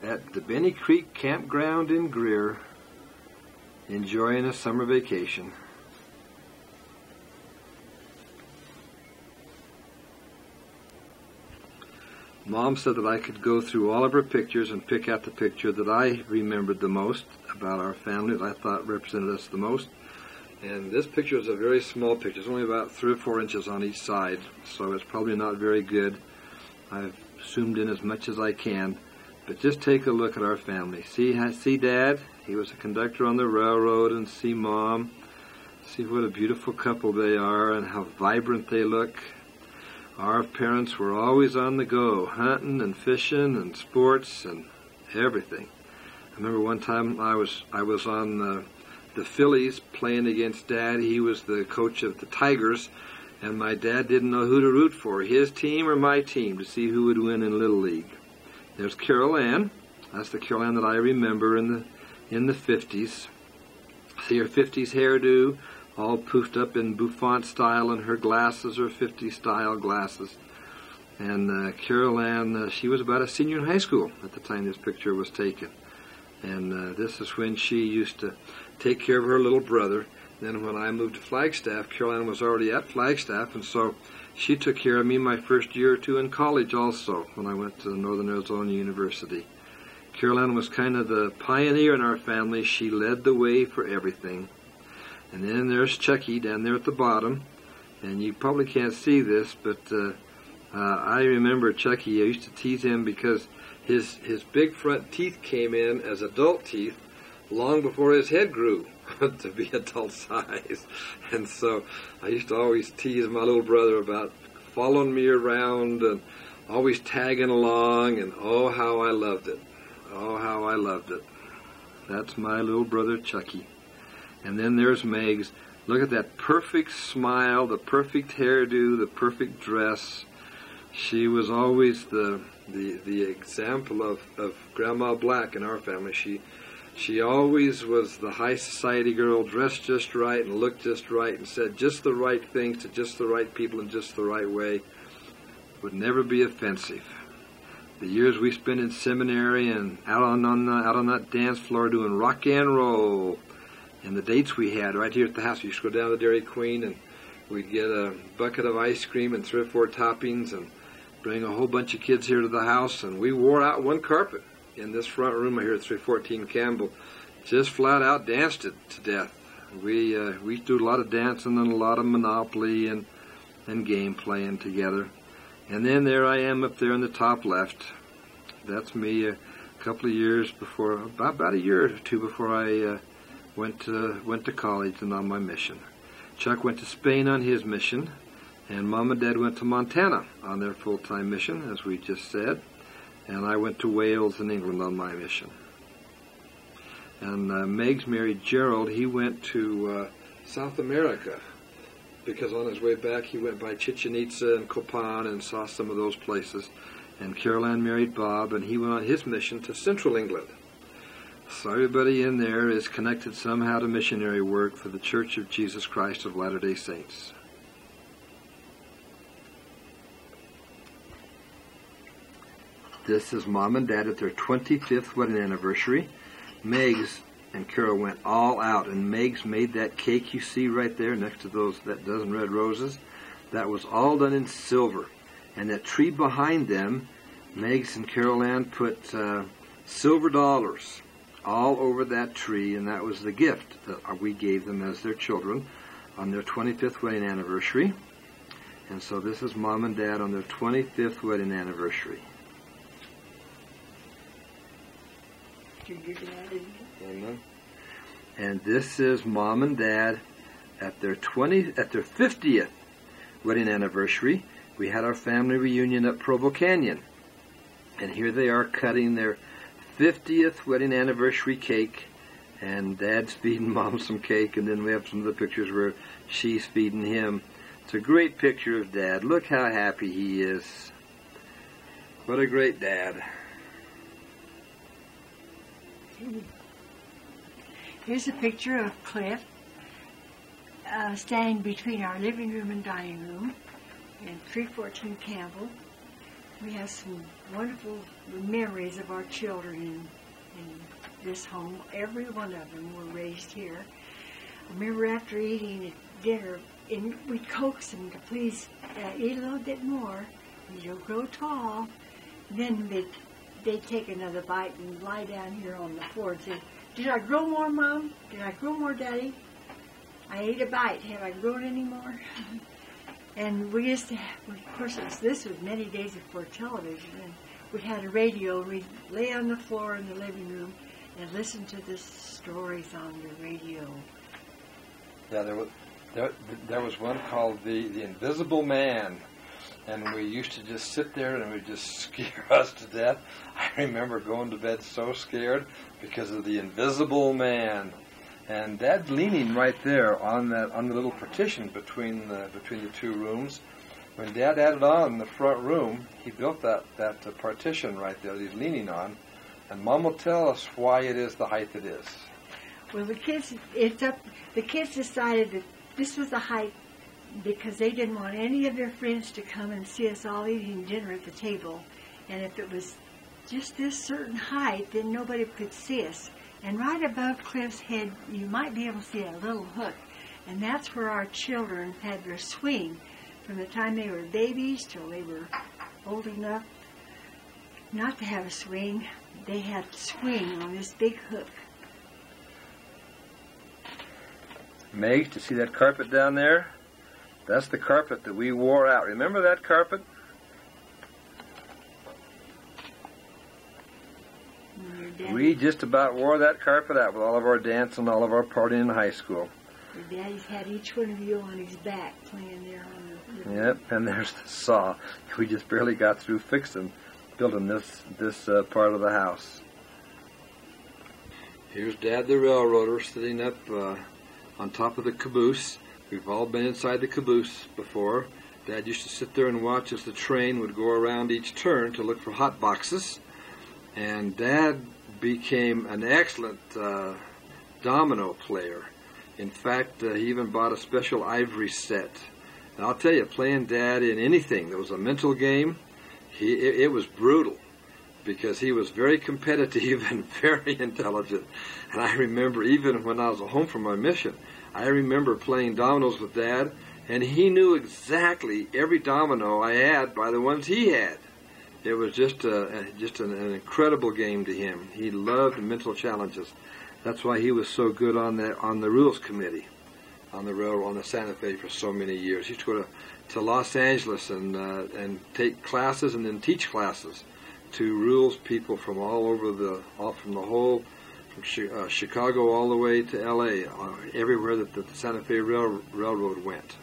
at the Benny Creek Campground in Greer, enjoying a summer vacation. Mom said that I could go through all of her pictures and pick out the picture that I remembered the most about our family, that I thought represented us the most. And this picture is a very small picture. It's only about 3 or 4 inches on each side, so it's probably not very good. I've zoomed in as much as I can. But just take a look at our family. See Dad? He was a conductor on the railroad, and see Mom. See what a beautiful couple they are and how vibrant they look. Our parents were always on the go, hunting and fishing and sports and everything. I remember one time I was on the Phillies playing against Dad. He was the coach of the Tigers, and my dad didn't know who to root for, his team or my team, to see who would win in Little League. There's Carol Ann. That's the Carol Ann that I remember in the 50s. See her 50s hairdo, all poofed up in bouffant style, and her glasses are 50s style glasses. And Carol Ann, she was about a senior in high school at the time this picture was taken. And this is when she used to take care of her little brother. Then when I moved to Flagstaff, Carol Ann was already at Flagstaff, and so she took care of me my first year or two in college also, when I went to Northern Arizona University. Carol Ann was kind of the pioneer in our family. She led the way for everything. And then there's Chucky down there at the bottom. And you probably can't see this, but I remember Chucky. I used to tease him because his big front teeth came in as adult teeth long before his head grew to be adult size. And so I used to always tease my little brother about following me around and always tagging along, and oh, how I loved it. Oh, how I loved it. That's my little brother Chucky. And then there's Meg's. Look at that perfect smile, the perfect hairdo, the perfect dress. She was always the example of Grandma Black in our family. She always was the high society girl, dressed just right and looked just right and said just the right things to just the right people in just the right way. Would never be offensive. The years we spent in seminary and out on that dance floor doing rock and roll, and the dates we had right here at the house. We used to go down to Dairy Queen and we'd get a bucket of ice cream and 3 or 4 toppings and bring a whole bunch of kids here to the house, and we wore out one carpet in this front room here at 314 Campbell. Just flat out danced it to death. We used to do a lot of dancing and a lot of Monopoly and game playing together. And then there I am up there in the top left. That's me a couple of years before, about a year or two before I went to college and on my mission. Chuck went to Spain on his mission, and Mom and Dad went to Montana on their full-time mission, as we just said, and I went to Wales and England on my mission. And Meg's married Gerald. He went to South America, because on his way back he went by Chichen Itza and Copan and saw some of those places. And Carol Ann married Bob, and he went on his mission to Central England. So everybody in there is connected somehow to missionary work for the Church of Jesus Christ of Latter-day Saints. This is Mom and Dad at their 25th wedding anniversary. Meg's and Carol went all out, and Meg's made that cake you see right there next to that dozen red roses. That was all done in silver. And that tree behind them, Meg's and Carol Ann put silver dollars all over that tree, and that was the gift that we gave them as their children on their 25th wedding anniversary. And so this is Mom and Dad on their 25th wedding anniversary. Amen. And this is Mom and Dad at their 50th wedding anniversary. We had our family reunion at Provo Canyon, and here they are cutting their 50th wedding anniversary cake, and Dad's feeding Mom some cake, and then we have some of the pictures where she's feeding him. It's a great picture of Dad. Look how happy he is. What a great dad. Here's a picture of Cliff standing between our living room and dining room in 314 Campbell. We have some wonderful memories of our children in this home. Every one of them were raised here. I remember after eating dinner, we'd coax them to please eat a little bit more. You'll grow tall. Then they'd take another bite and lie down here on the floor and say, "Did I grow more, Mom? Did I grow more, Daddy? I ate a bite. Have I grown any more?" And we used to have, of course, this was many days before television, and we had a radio. We'd lay on the floor in the living room and listen to the stories on the radio. Yeah, there was one called the Invisible Man, and we used to just sit there and it would just scare us to death. I remember going to bed so scared because of the Invisible Man. And Dad's leaning right there on the little partition between the two rooms. When Dad added on the front room, he built that partition right there that he's leaning on. And Mom will tell us why it is the height it is. Well, the kids decided that this was the height because they didn't want any of their friends to come and see us all eating dinner at the table. And if it was just this certain height, then nobody could see us. And right above Cliff's head, you might be able to see a little hook. And that's where our children had their swing from the time they were babies till they were old enough not to have a swing. they had swing on this big hook. Meg, to see that carpet down there? That's the carpet that we wore out. Remember that carpet? We just about wore that carpet out with all of our dancing and all of our partying in high school. Your daddy's had each one of you on his back playing there on the... Yep, and there's the saw. We just barely got through building this part of the house. Here's Dad the railroader sitting up on top of the caboose. We've all been inside the caboose before. Dad used to sit there and watch as the train would go around each turn to look for hot boxes. And Dad became an excellent domino player. In fact, he even bought a special ivory set. And I'll tell you, playing Dad in anything that was a mental game, it was brutal because he was very competitive and very intelligent. And I remember even when I was home from my mission, I remember playing dominoes with Dad, and he knew exactly every domino I had by the ones he had. It was just an incredible game to him. He loved mental challenges. That's why he was so good on the rules committee, on the railroad, on the Santa Fe for so many years. He used to go to Los Angeles and take classes and then teach classes to rules people from from Chicago all the way to L.A., everywhere that the Santa Fe Railroad went.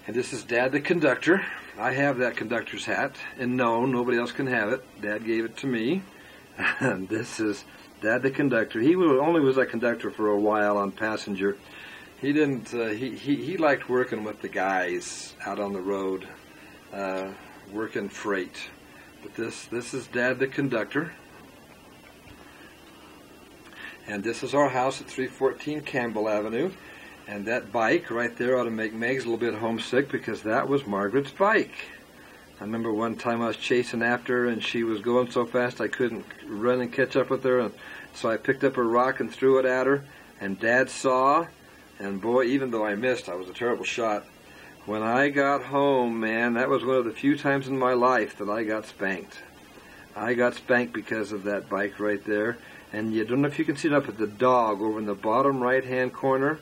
And this is Dad the conductor. I have that conductor's hat, and no, nobody else can have it. Dad gave it to me. And this is Dad the conductor. He only was a conductor for a while on passenger. He didn't. He liked working with the guys out on the road, working freight. But this is Dad the conductor. And this is our house at 314 Campbell Avenue. And that bike right there ought to make Megs a little bit homesick because that was Margaret's bike. I remember one time I was chasing after her and she was going so fast I couldn't run and catch up with her. And so I picked up a rock and threw it at her. And Dad saw. And boy, even though I missed, I was a terrible shot. When I got home, man, that was one of the few times in my life that I got spanked. I got spanked because of that bike right there. And you don't know if you can see it up at the dog over in the bottom right-hand corner.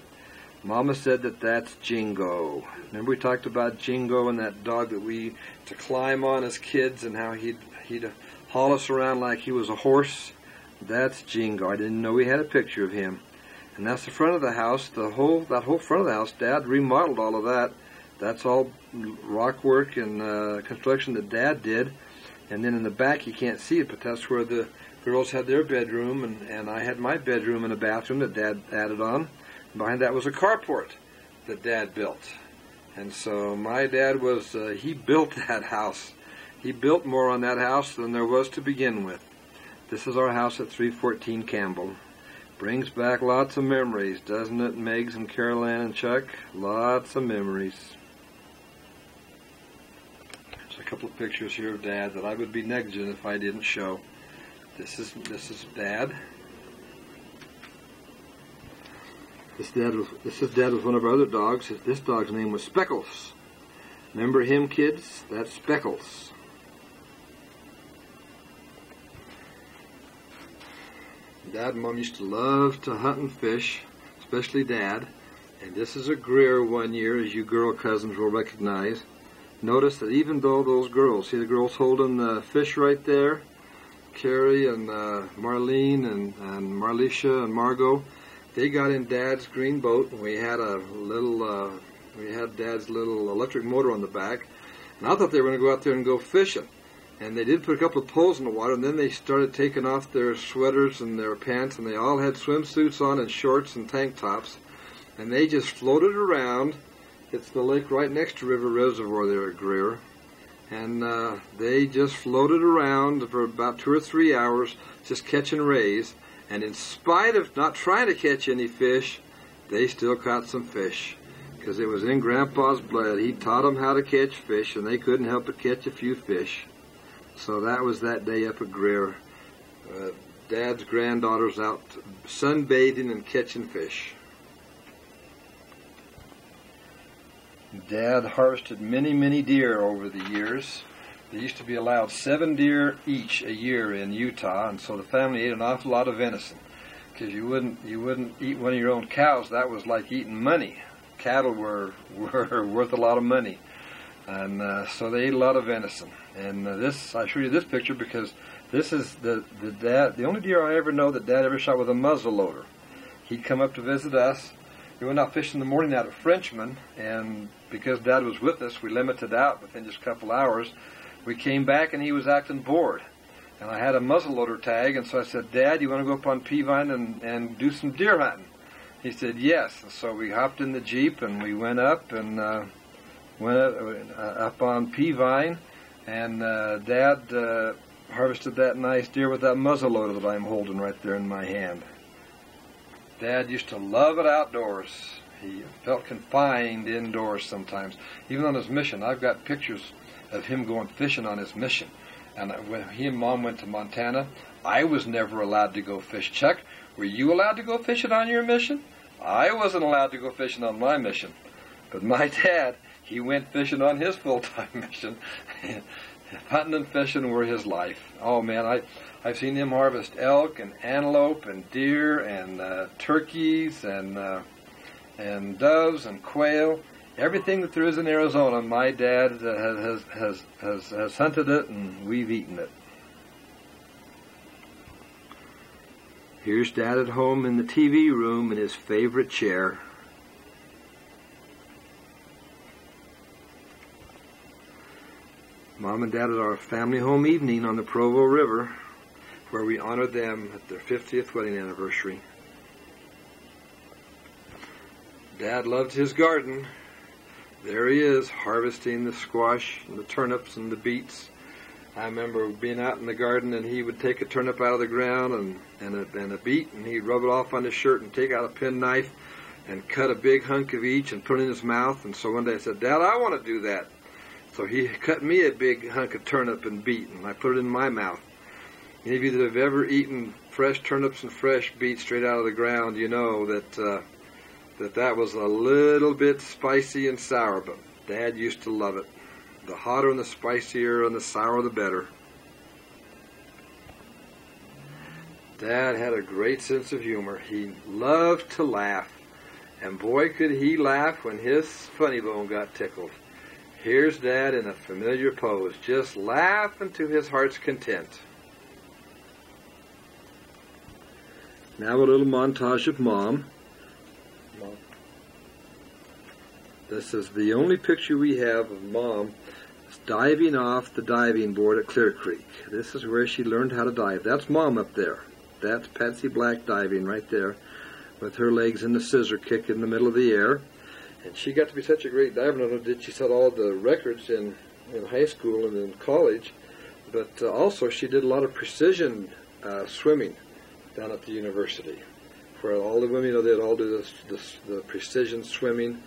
Mama said that's Jingo. Remember we talked about Jingo and that dog that we used to climb on as kids and how he'd haul us around like he was a horse? That's Jingo. I didn't know we had a picture of him. And that's the front of the house. That whole front of the house, Dad remodeled all of that. That's all rock work and construction that Dad did. And then in the back you can't see it, but that's where the girls had their bedroom, and I had my bedroom and a bathroom that Dad added on. Behind that was a carport that Dad built. And so my dad he built that house. He built more on that house than there was to begin with. This is our house at 314 Campbell. Brings back lots of memories, doesn't it, Megs and Carol Ann and Chuck? Lots of memories. There's a couple of pictures here of Dad that I would be negligent if I didn't show. This is Dad. This is Dad with one of our other dogs. This dog's name was Speckles. Remember him, kids? That's Speckles. Dad and Mom used to love to hunt and fish, especially Dad. And this is a Greer one year, as you girl cousins will recognize. Notice that even though those girls, see the girls holding the fish right there? Carrie and Marlene and Marlisha and Margot, they got in Dad's green boat, and we had Dad's little electric motor on the back. And I thought they were going to go out there and go fishing. And they did put a couple of poles in the water, and then they started taking off their sweaters and their pants, and they all had swimsuits on and shorts and tank tops. And they just floated around. It's the lake right next to River Reservoir there at Greer. And they just floated around for about 2 or 3 hours, just catching rays. And in spite of not trying to catch any fish, they still caught some fish. Because it was in Grandpa's blood. He taught them how to catch fish, and they couldn't help but catch a few fish. So that was that day up at Greer. Dad's granddaughters out sunbathing and catching fish. Dad harvested many, many deer over the years. they used to be allowed 7 deer each a year in Utah, and so the family ate an awful lot of venison. Because you wouldn't eat one of your own cows. That was like eating money. Cattle were worth a lot of money, and so they ate a lot of venison. And I showed you this picture because this is the only deer I ever know that Dad ever shot with a muzzle loader. He'd come up to visit us. We went out fishing in the morning out at Frenchman, and because Dad was with us, we limited out within just a couple hours. We came back and he was acting bored. And I had a muzzleloader tag, and so I said, Dad, you want to go up on Peavine and do some deer hunting? He said, yes. And so we hopped in the Jeep, and we went up and went up on Peavine, and Dad harvested that nice deer with that muzzleloader that I'm holding right there in my hand. Dad used to love it outdoors. He felt confined indoors sometimes. Even on his mission, I've got pictures of him going fishing on his mission. And when he and Mom went to Montana, I was never allowed to go fish. Chuck, were you allowed to go fishing on your mission? I wasn't allowed to go fishing on my mission. But my dad, he went fishing on his full-time mission. Hunting and fishing were his life. Oh, man, I've seen him harvest elk and antelope and deer and turkeys and doves and quail. Everything that there is in Arizona, my dad has hunted it, and we've eaten it. Here's Dad at home in the TV room in his favorite chair. Mom and Dad at our family home evening on the Provo River, where we honored them at their 50th wedding anniversary. Dad loved his garden. There he is, harvesting the squash and the turnips and the beets. I remember being out in the garden, and he would take a turnip out of the ground and a beet, and he'd rub it off on his shirt and take out a penknife and cut a big hunk of each and put it in his mouth. And so one day I said, Dad, I want to do that. So he cut me a big hunk of turnip and beet, and I put it in my mouth. Any of you that have ever eaten fresh turnips and fresh beets straight out of the ground, you know that that was a little bit spicy and sour, but Dad used to love it. The hotter and the spicier and the sour, the better. Dad had a great sense of humor. He loved to laugh, and boy could he laugh when his funny bone got tickled. Here's Dad in a familiar pose, just laughing to his heart's content. Now a little montage of Mom. This is the only picture we have of Mom diving off the diving board at Clear Creek. This is where she learned how to dive. That's Mom up there. That's Patsy Black diving right there with her legs in the scissor kick in the middle of the air. And she got to be such a great diver. Not only did she set all the records in high school and in college, but also she did a lot of precision swimming down at the university, where all the women, they'd all do the precision swimming.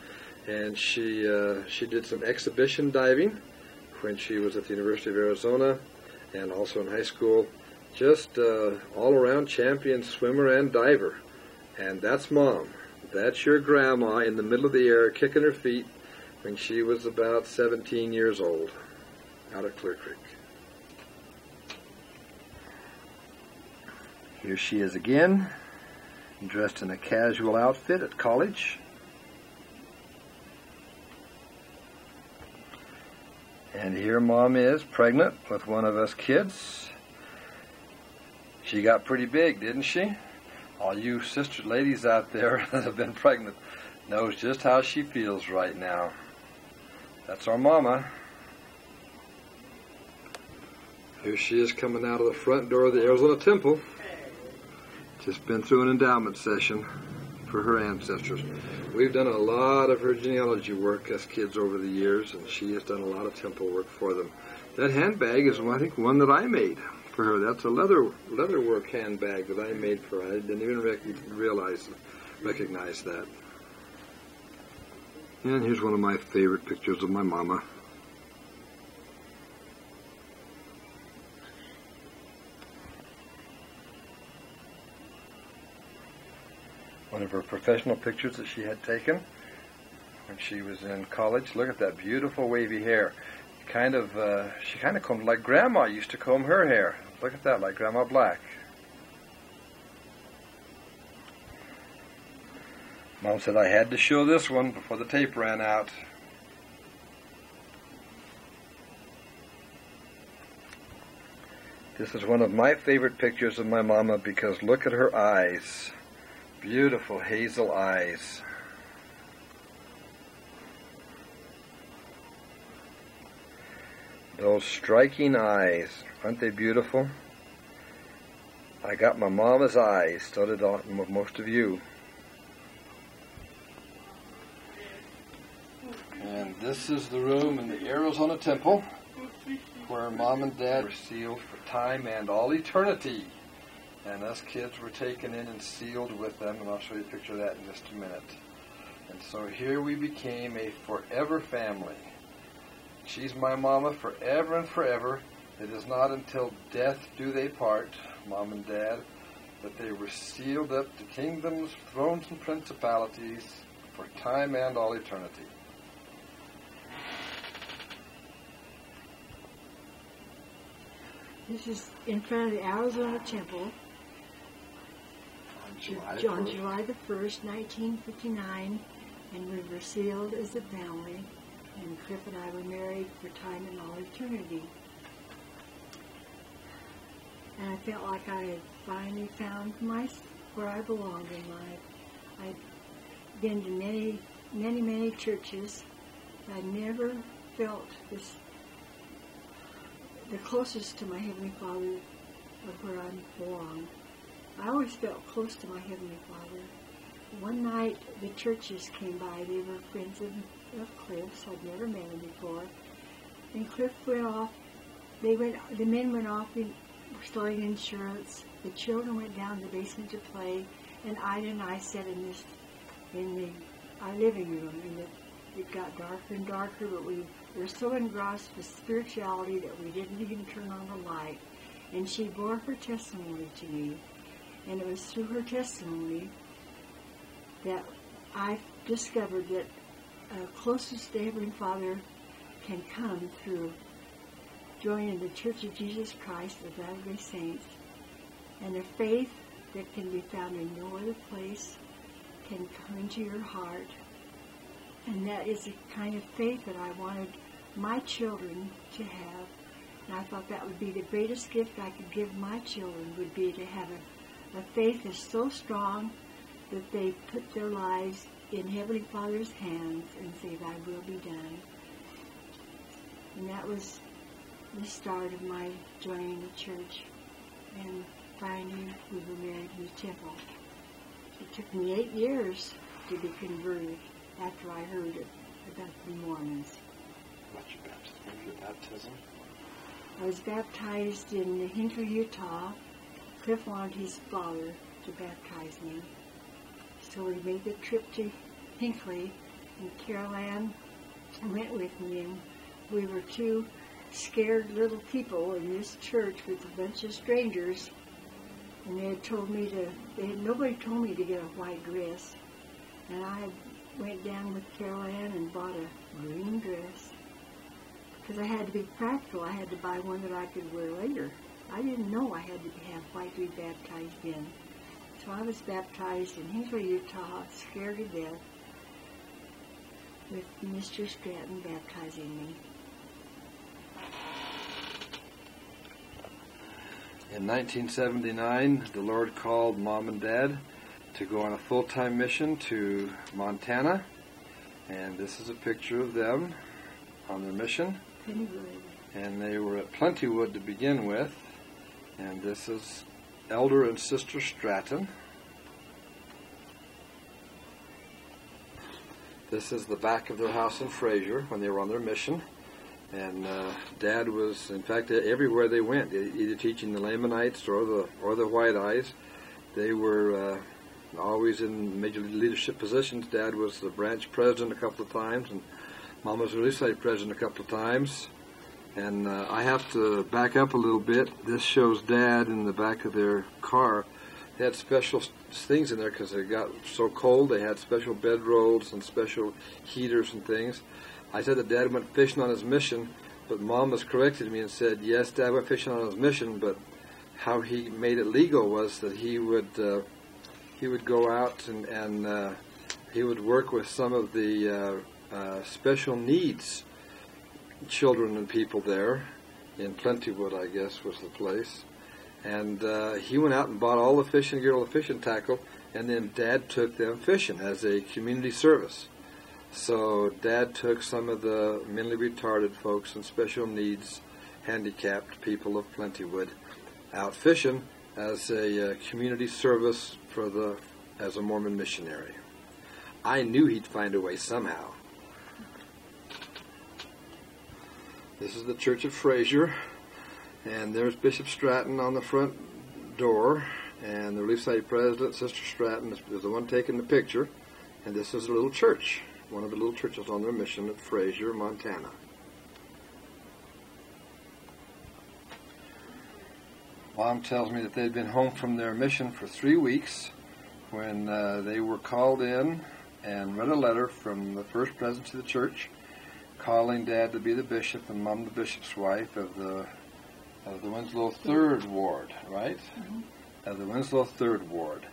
And she did some exhibition diving when she was at the University of Arizona and also in high school. Just all-around champion swimmer and diver. And that's Mom. That's your grandma in the middle of the air kicking her feet when she was about 17 years old out at Clear Creek. Here she is again, dressed in a casual outfit at college. And here Mom is, pregnant with one of us kids. She got pretty big, didn't she? All you sister ladies out there that have been pregnant knows just how she feels right now. That's our Mama. Here she is coming out of the front door of the Arizona Temple. Just been through an endowment session for her ancestors. We've done a lot of her genealogy work as kids over the years, and she has done a lot of temple work for them. That handbag is, I think, one that I made for her. That's a leather work handbag that I made for her. I didn't even recognize that. And here's one of my favorite pictures of my Mama. One of her professional pictures that she had taken when she was in college. Look at that beautiful wavy hair. she kind of combed like Grandma used to comb her hair. Look at that, like Grandma Black. Mom said I had to show this one before the tape ran out. This is one of my favorite pictures of my mama because look at her eyes. Beautiful hazel eyes. Those striking eyes, aren't they beautiful? I got my mama's eyes, so did most of you. And this is the room in the Arizona Temple where Mom and Dad were sealed for time and all eternity. And us kids were taken in and sealed with them, and I'll show you a picture of that in just a minute. And so here we became a forever family. She's my mama forever and forever. It is not until death do they part, Mom and Dad, that they were sealed up to kingdoms, thrones, and principalities for time and all eternity. This is in front of the Arizona Temple on July the 1st, 1959, and we were sealed as a family, and Cliff and I were married for time and all eternity. And I felt like I had finally found where I belonged in life. I'd been to many churches. I never felt the closest to my Heavenly Father of where I belong. I always felt close to my Heavenly Father. One night, the churches came by. They were friends of Cliff's. I'd never met him before. And Cliff went off. The men went off starting insurance. The children went down to the basement to play, and Ida and I sat in our living room. And it got darker and darker, but we were so engrossed with spirituality that we didn't even turn on the light. And she bore her testimony to me. And it was through her testimony that I discovered that closest to Heavenly Father can come through joining the Church of Jesus Christ of Latter-day Saints. And a faith that can be found in no other place can come into your heart. And that is the kind of faith that I wanted my children to have. And I thought that would be the greatest gift I could give my children, would be to have a faith that's so strong that they put their lives in Heavenly Father's hands and say, "Thy will be done." And that was the start of my joining the church. And finally, we were married in the temple. It took me 8 years to be converted after I heard about the Mormons. What's your baptism? I was baptized in Hinckley, Utah. Cliff wanted his father to baptize me. So we made the trip to Hinckley, and Carol Ann went with me, and we were two scared little people in this church with a bunch of strangers, and they had told me nobody told me to get a white dress, and I went down with Carol Ann and bought a green dress, because I had to be practical. I had to buy one that I could wear later. I didn't know I had to have white to be baptized in. So I was baptized in Hinckley, Utah, scared to death, with Mr. Stratton baptizing me. In 1979, the Lord called Mom and Dad to go on a full-time mission to Montana, and this is a picture of them on their mission. And they were at Plentywood to begin with, and this is Elder and Sister Stratton. This is the back of their house in Fraser when they were on their mission. And Dad was, in fact, everywhere they went, either teaching the Lamanites or the White Eyes. They were always in major leadership positions. Dad was the branch president a couple of times, and Mom was the release site president a couple of times. And I have to back up a little bit. This shows Dad in the back of their car. They had special things in there because it got so cold. They had special bedrolls and special heaters and things. I said that Dad went fishing on his mission. But Mom was corrected me and said, yes, Dad went fishing on his mission, but how he made it legal was that he would go out and he would work with some of the special needs children and people there in Plentywood, I guess, was the place. And he went out and bought all the fishing gear, all the fishing tackle, and then Dad took them fishing as a community service. So Dad took some of the mentally retarded folks and special needs, handicapped people of Plentywood out fishing as a community service as a Mormon missionary. I knew he'd find a way somehow. This is the Church of Fraser, and there's Bishop Stratton on the front door, and the Relief Society president, Sister Stratton, is the one taking the picture, and this is a little church, one of the little churches on their mission at Fraser, Montana. Mom tells me that they'd been home from their mission for 3 weeks when they were called in and read a letter from the first president of the church calling Dad to be the bishop and Mom the bishop's wife of the Winslow Third Ward, right? Mm-hmm. Of the Winslow Third Ward.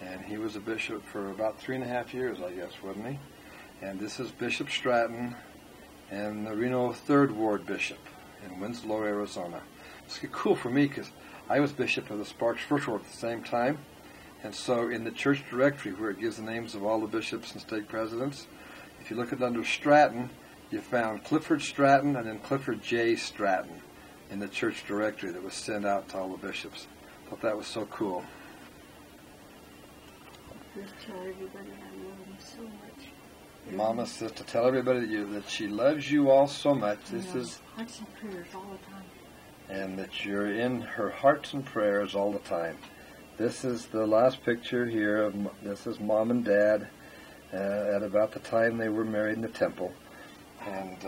And he was a bishop for about 3.5 years, I guess, wasn't he? And this is Bishop Stratton and the Reno Third Ward bishop in Winslow, Arizona. It's cool for me because I was bishop of the Sparks First Ward at the same time. And so in the church directory where it gives the names of all the bishops and stake presidents, if you look at under Stratton, you found Clifford Stratton and then Clifford J. Stratton in the church directory that was sent out to all the bishops. I thought that was so cool. Just tell everybody I love them so much. Mama says to tell everybody that she loves you all so much. This is hearts and prayers all the time. And that you're in her hearts and prayers all the time. This is the last picture here. This is Mom and Dad at about the time they were married in the temple. And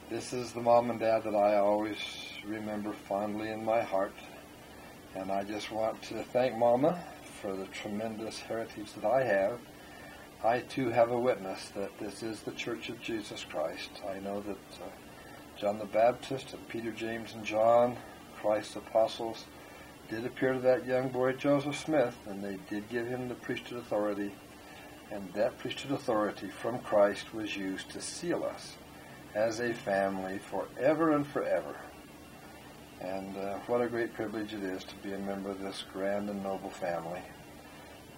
this is the Mom and Dad that I always remember fondly in my heart. And I just want to thank Mama for the tremendous heritage that I have. I too have a witness that this is the Church of Jesus Christ. I know that John the Baptist and Peter, James, and John, Christ's apostles, did appear to that young boy Joseph Smith, and they did give him the priesthood authority. And that priesthood authority from Christ was used to seal us as a family forever and forever. And what a great privilege it is to be a member of this grand and noble family.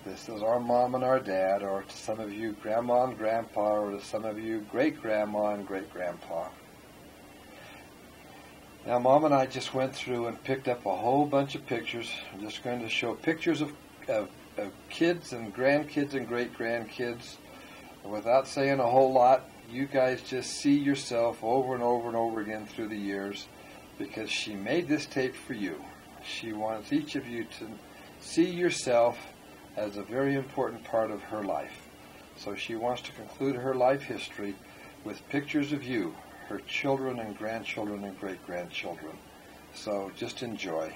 This is our Mom and our Dad, or to some of you, Grandma and Grandpa, or to some of you, Great-Grandma and Great-Grandpa. Now, Mom and I just went through and picked up a whole bunch of pictures. I'm just going to show pictures of kids and grandkids and great-grandkids. Without saying a whole lot, you guys just see yourself over and over and over again through the years, because she made this tape for you. She wants each of you to see yourself as a very important part of her life. So she wants to conclude her life history with pictures of you, her children and grandchildren and great-grandchildren. So just enjoy.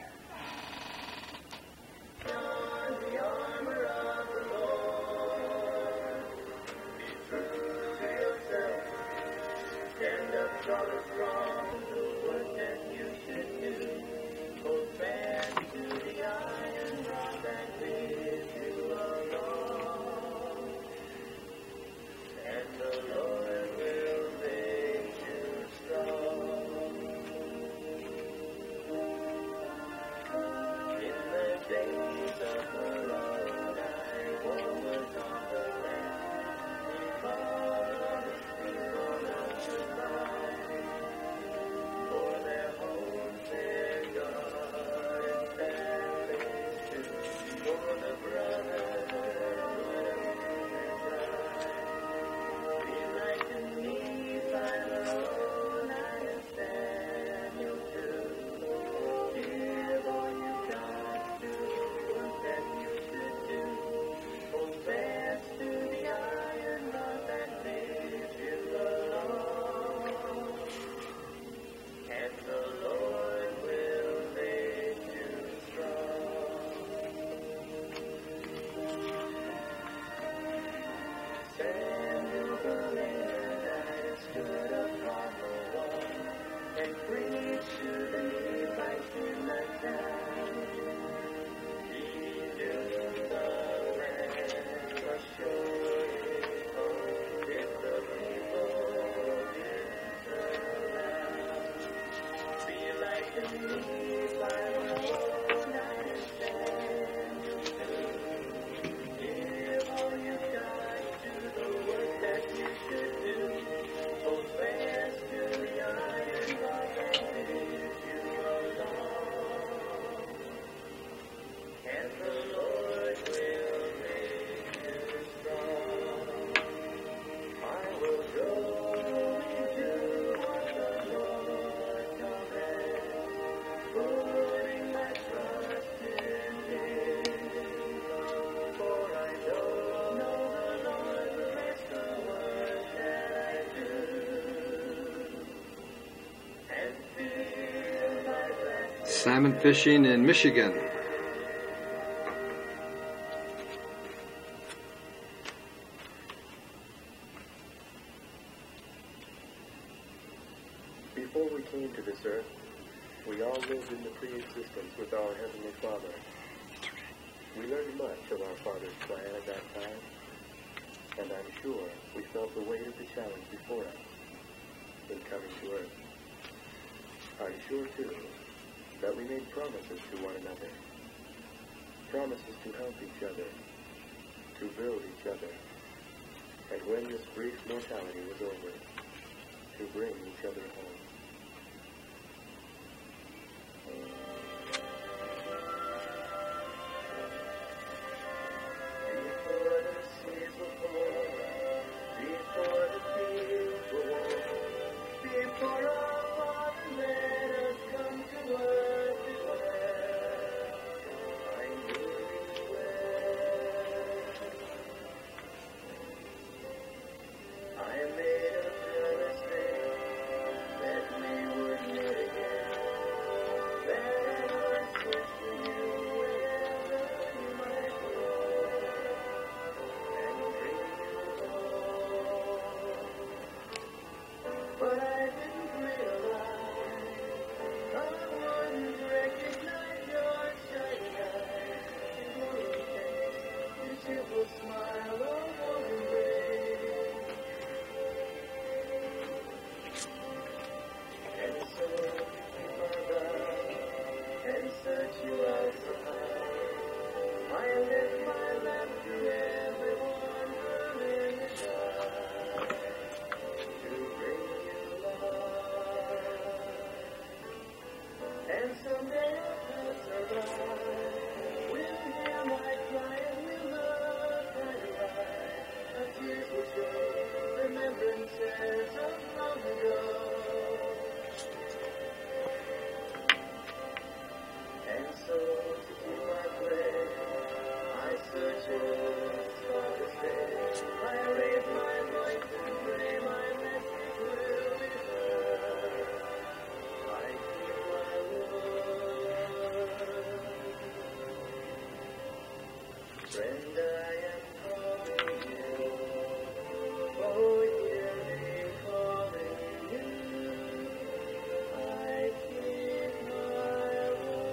salmon fishing in Michigan. Before we came to this earth, we all lived in the pre-existence with our Heavenly Father. We learned much of our Father's plan at that time, and I'm sure we felt the weight of the challenge before us in coming to earth. I'm sure, too, that we made promises to one another. Promises to help each other, to build each other, and when this brief mortality was over, to bring each other home. Before the seas were born, before the fields were warm, before our Father let us come to earth to dwell, I knew thee well. I made a promise that we would meet again, that I'd search for you wherever you might go, and bring you home. But I didn't realize I wouldn't recognize your shining eyes, your glowing face, your cheerful smile, or warm embrace. And so to keep our vow and search you out so high, I lift my lamp to every wanderer in the dark, to bring you light. And someday I'll pass her by, we'll hear my cry and we'll love by the light. Our tears will show remembrances of long ago. And so to keep my place, I search in spotless days. I raise my voice and pray my message will be heard. I keep my word. Friend, I am calling you. Oh, hear me calling you. I keep my word.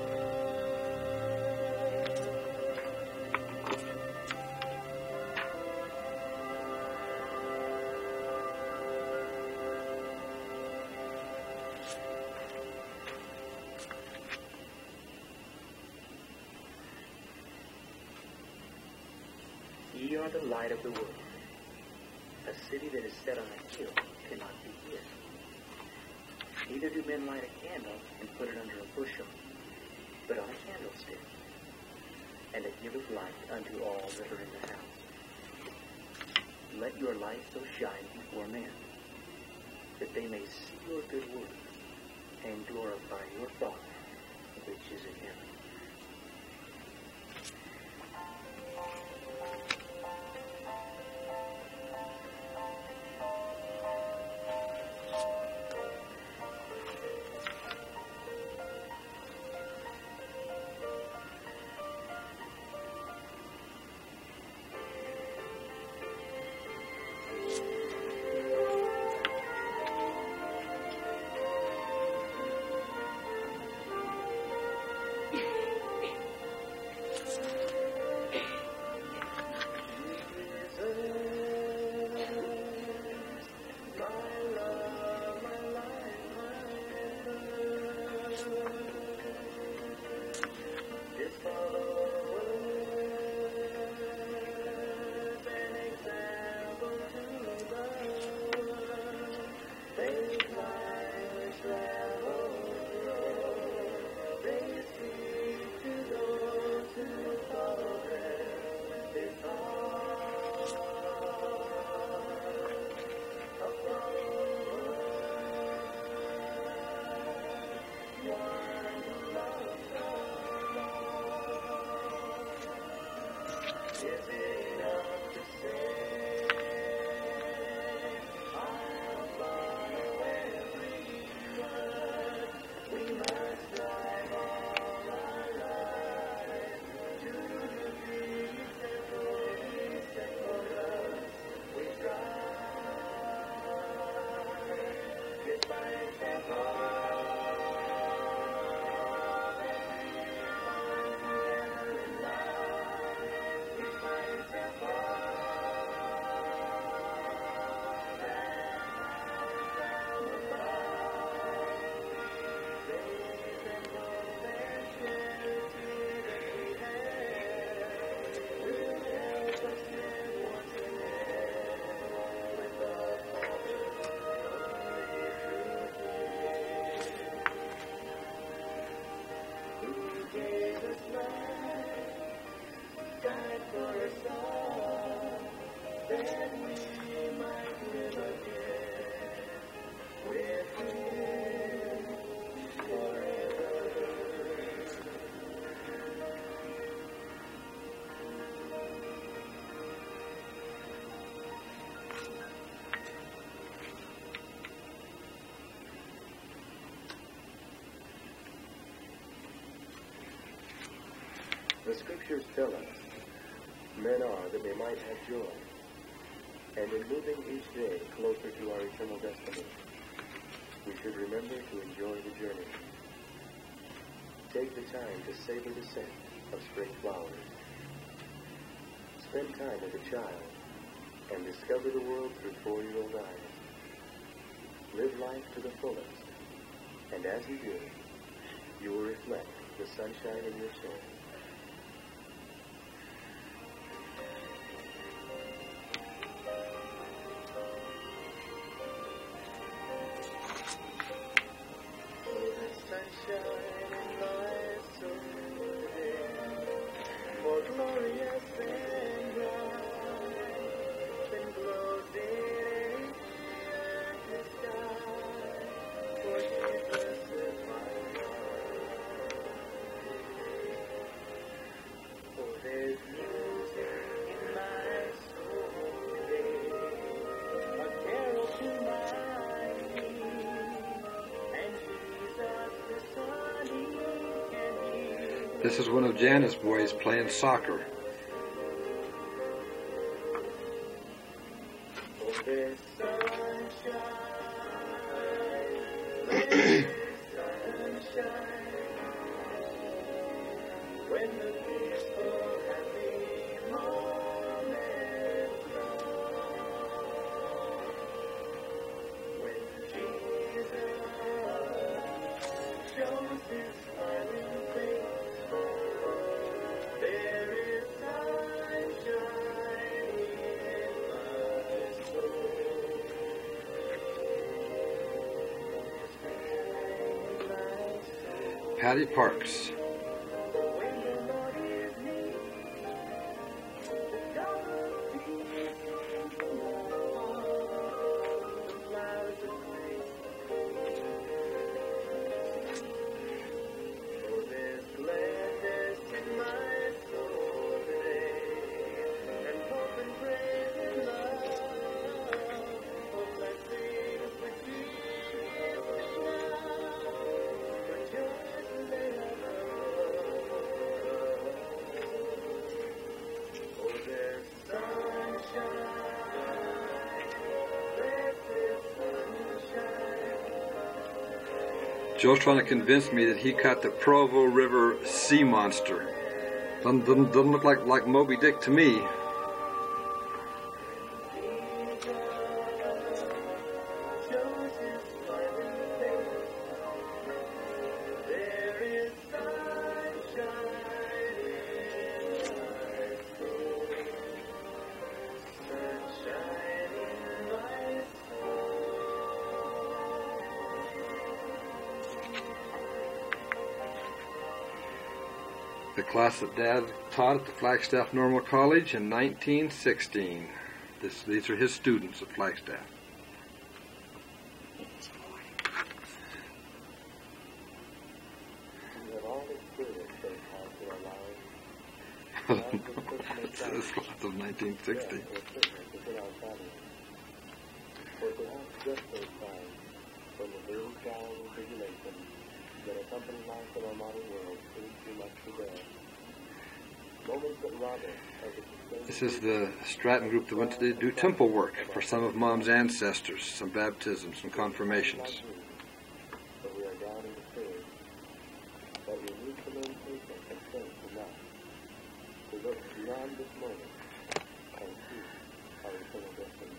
Ye are the light of the world. A city that is set on a hill cannot be hid. Neither do men light a candle and put it under a bushel, but on a candlestick, and it giveth light unto all that are in the house. Let your light so shine before men, that they may see your good works, and glorify your Father which is in heaven. The scriptures tell us, men are that they might have joy, and in moving each day closer to our eternal destiny, we should remember to enjoy the journey. Take the time to savor the scent of spring flowers. Spend time with a child and discover the world through 4-year-old eyes. Live life to the fullest, and as you do, you will reflect the sunshine in your soul. This is one of Jana's boys playing soccer. Patty Parks. Joe's trying to convince me that he caught the Provo River sea monster. Doesn't look like Moby Dick to me. The class that Dad taught at the Flagstaff Normal College in 1916. These are his students at Flagstaff. This class of 1916. This is the Stratton group that went to do temple work for some of Mom's ancestors, some baptisms, some confirmations. beyond this moment and see our eternal destiny.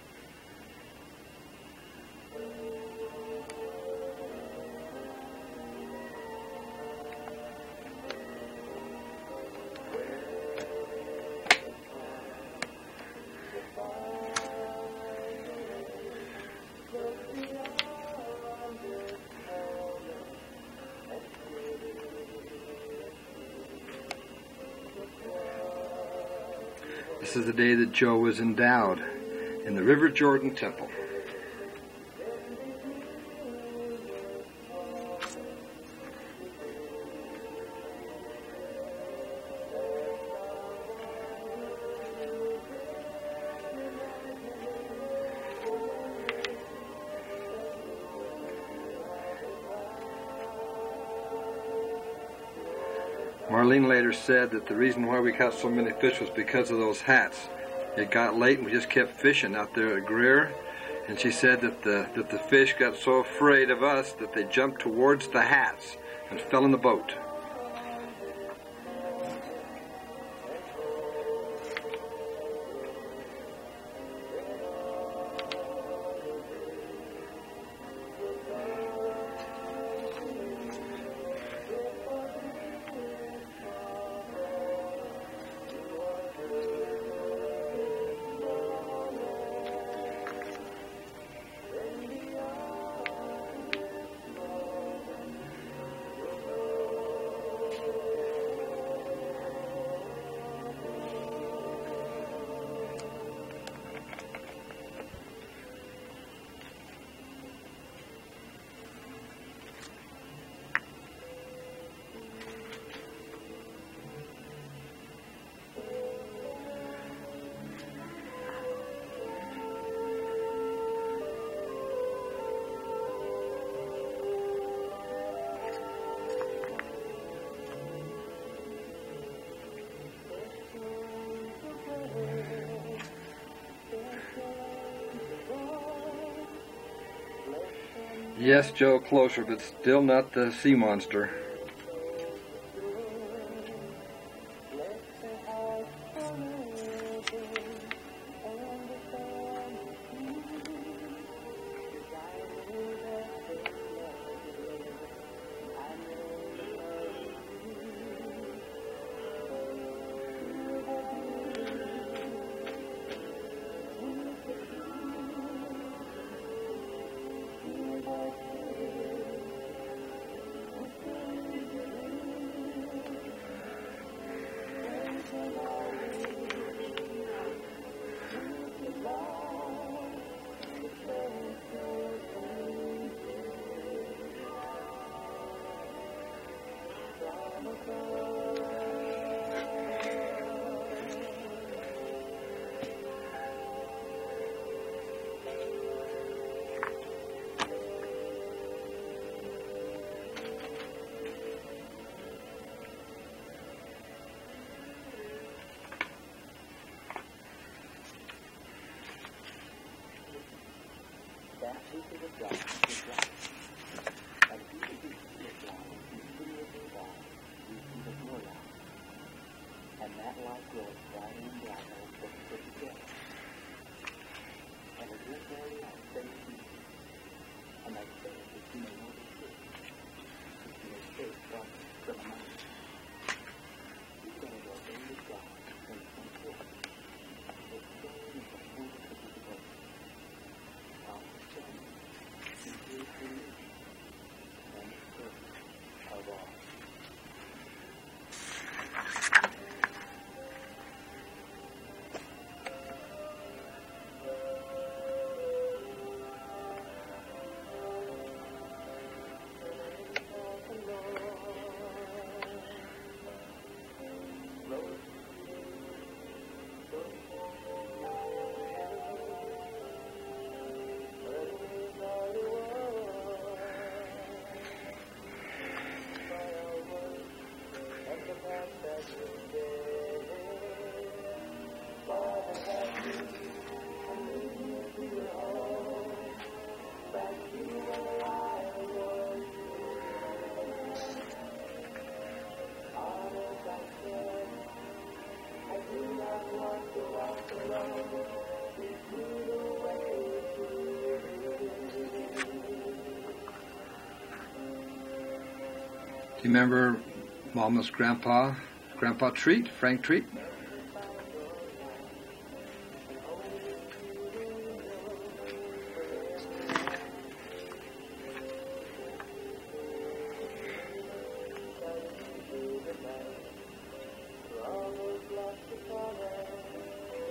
This is the day that Joe was endowed in the River Jordan Temple. Marlene later said that the reason why we caught so many fish was because of those hats. It got late and we just kept fishing out there at Greer, and she said that the fish got so afraid of us that they jumped towards the hats and fell in the boat. Yes, Joe, closer, but still not the sea monster. Do you remember Mama's Grandpa Treat, Frank Treat?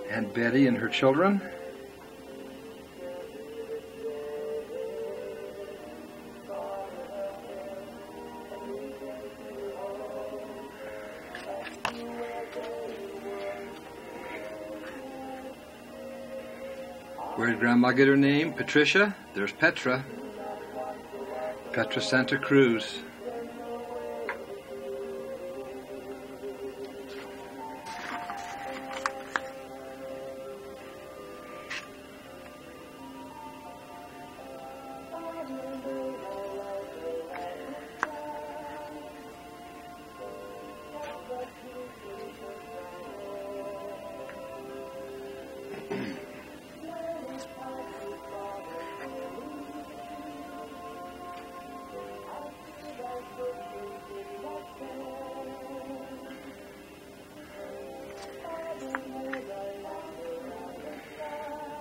Aunt Betty and her children. Where did Grandma get her name? Patricia? There's Petra. Petra Santa Cruz.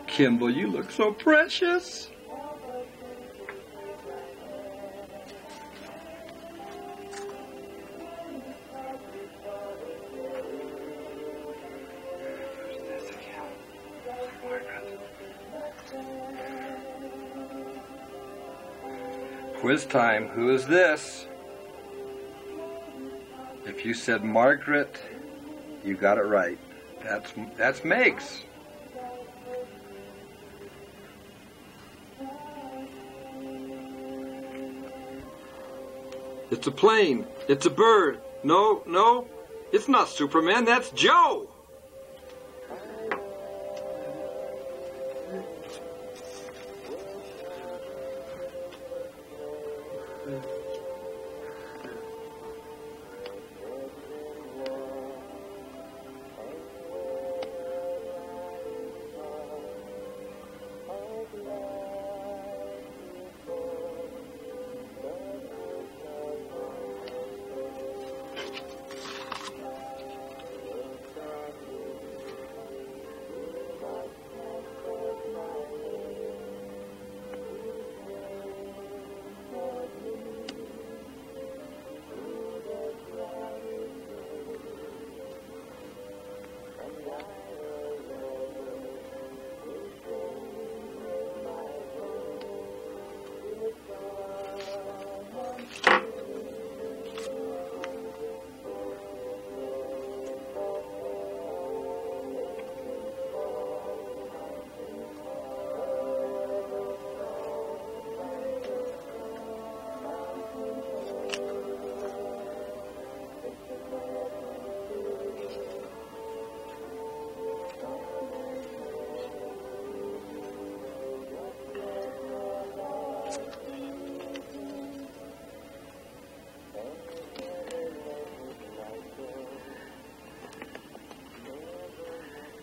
Kimball, you look so precious. Quiz time. Who is this? If you said Margaret, you got it right. That's Meg's. It's a plane. It's a bird. No, it's not Superman. That's Joe.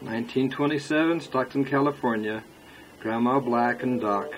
"1927, Stockton, California. Grandma Black and Doc.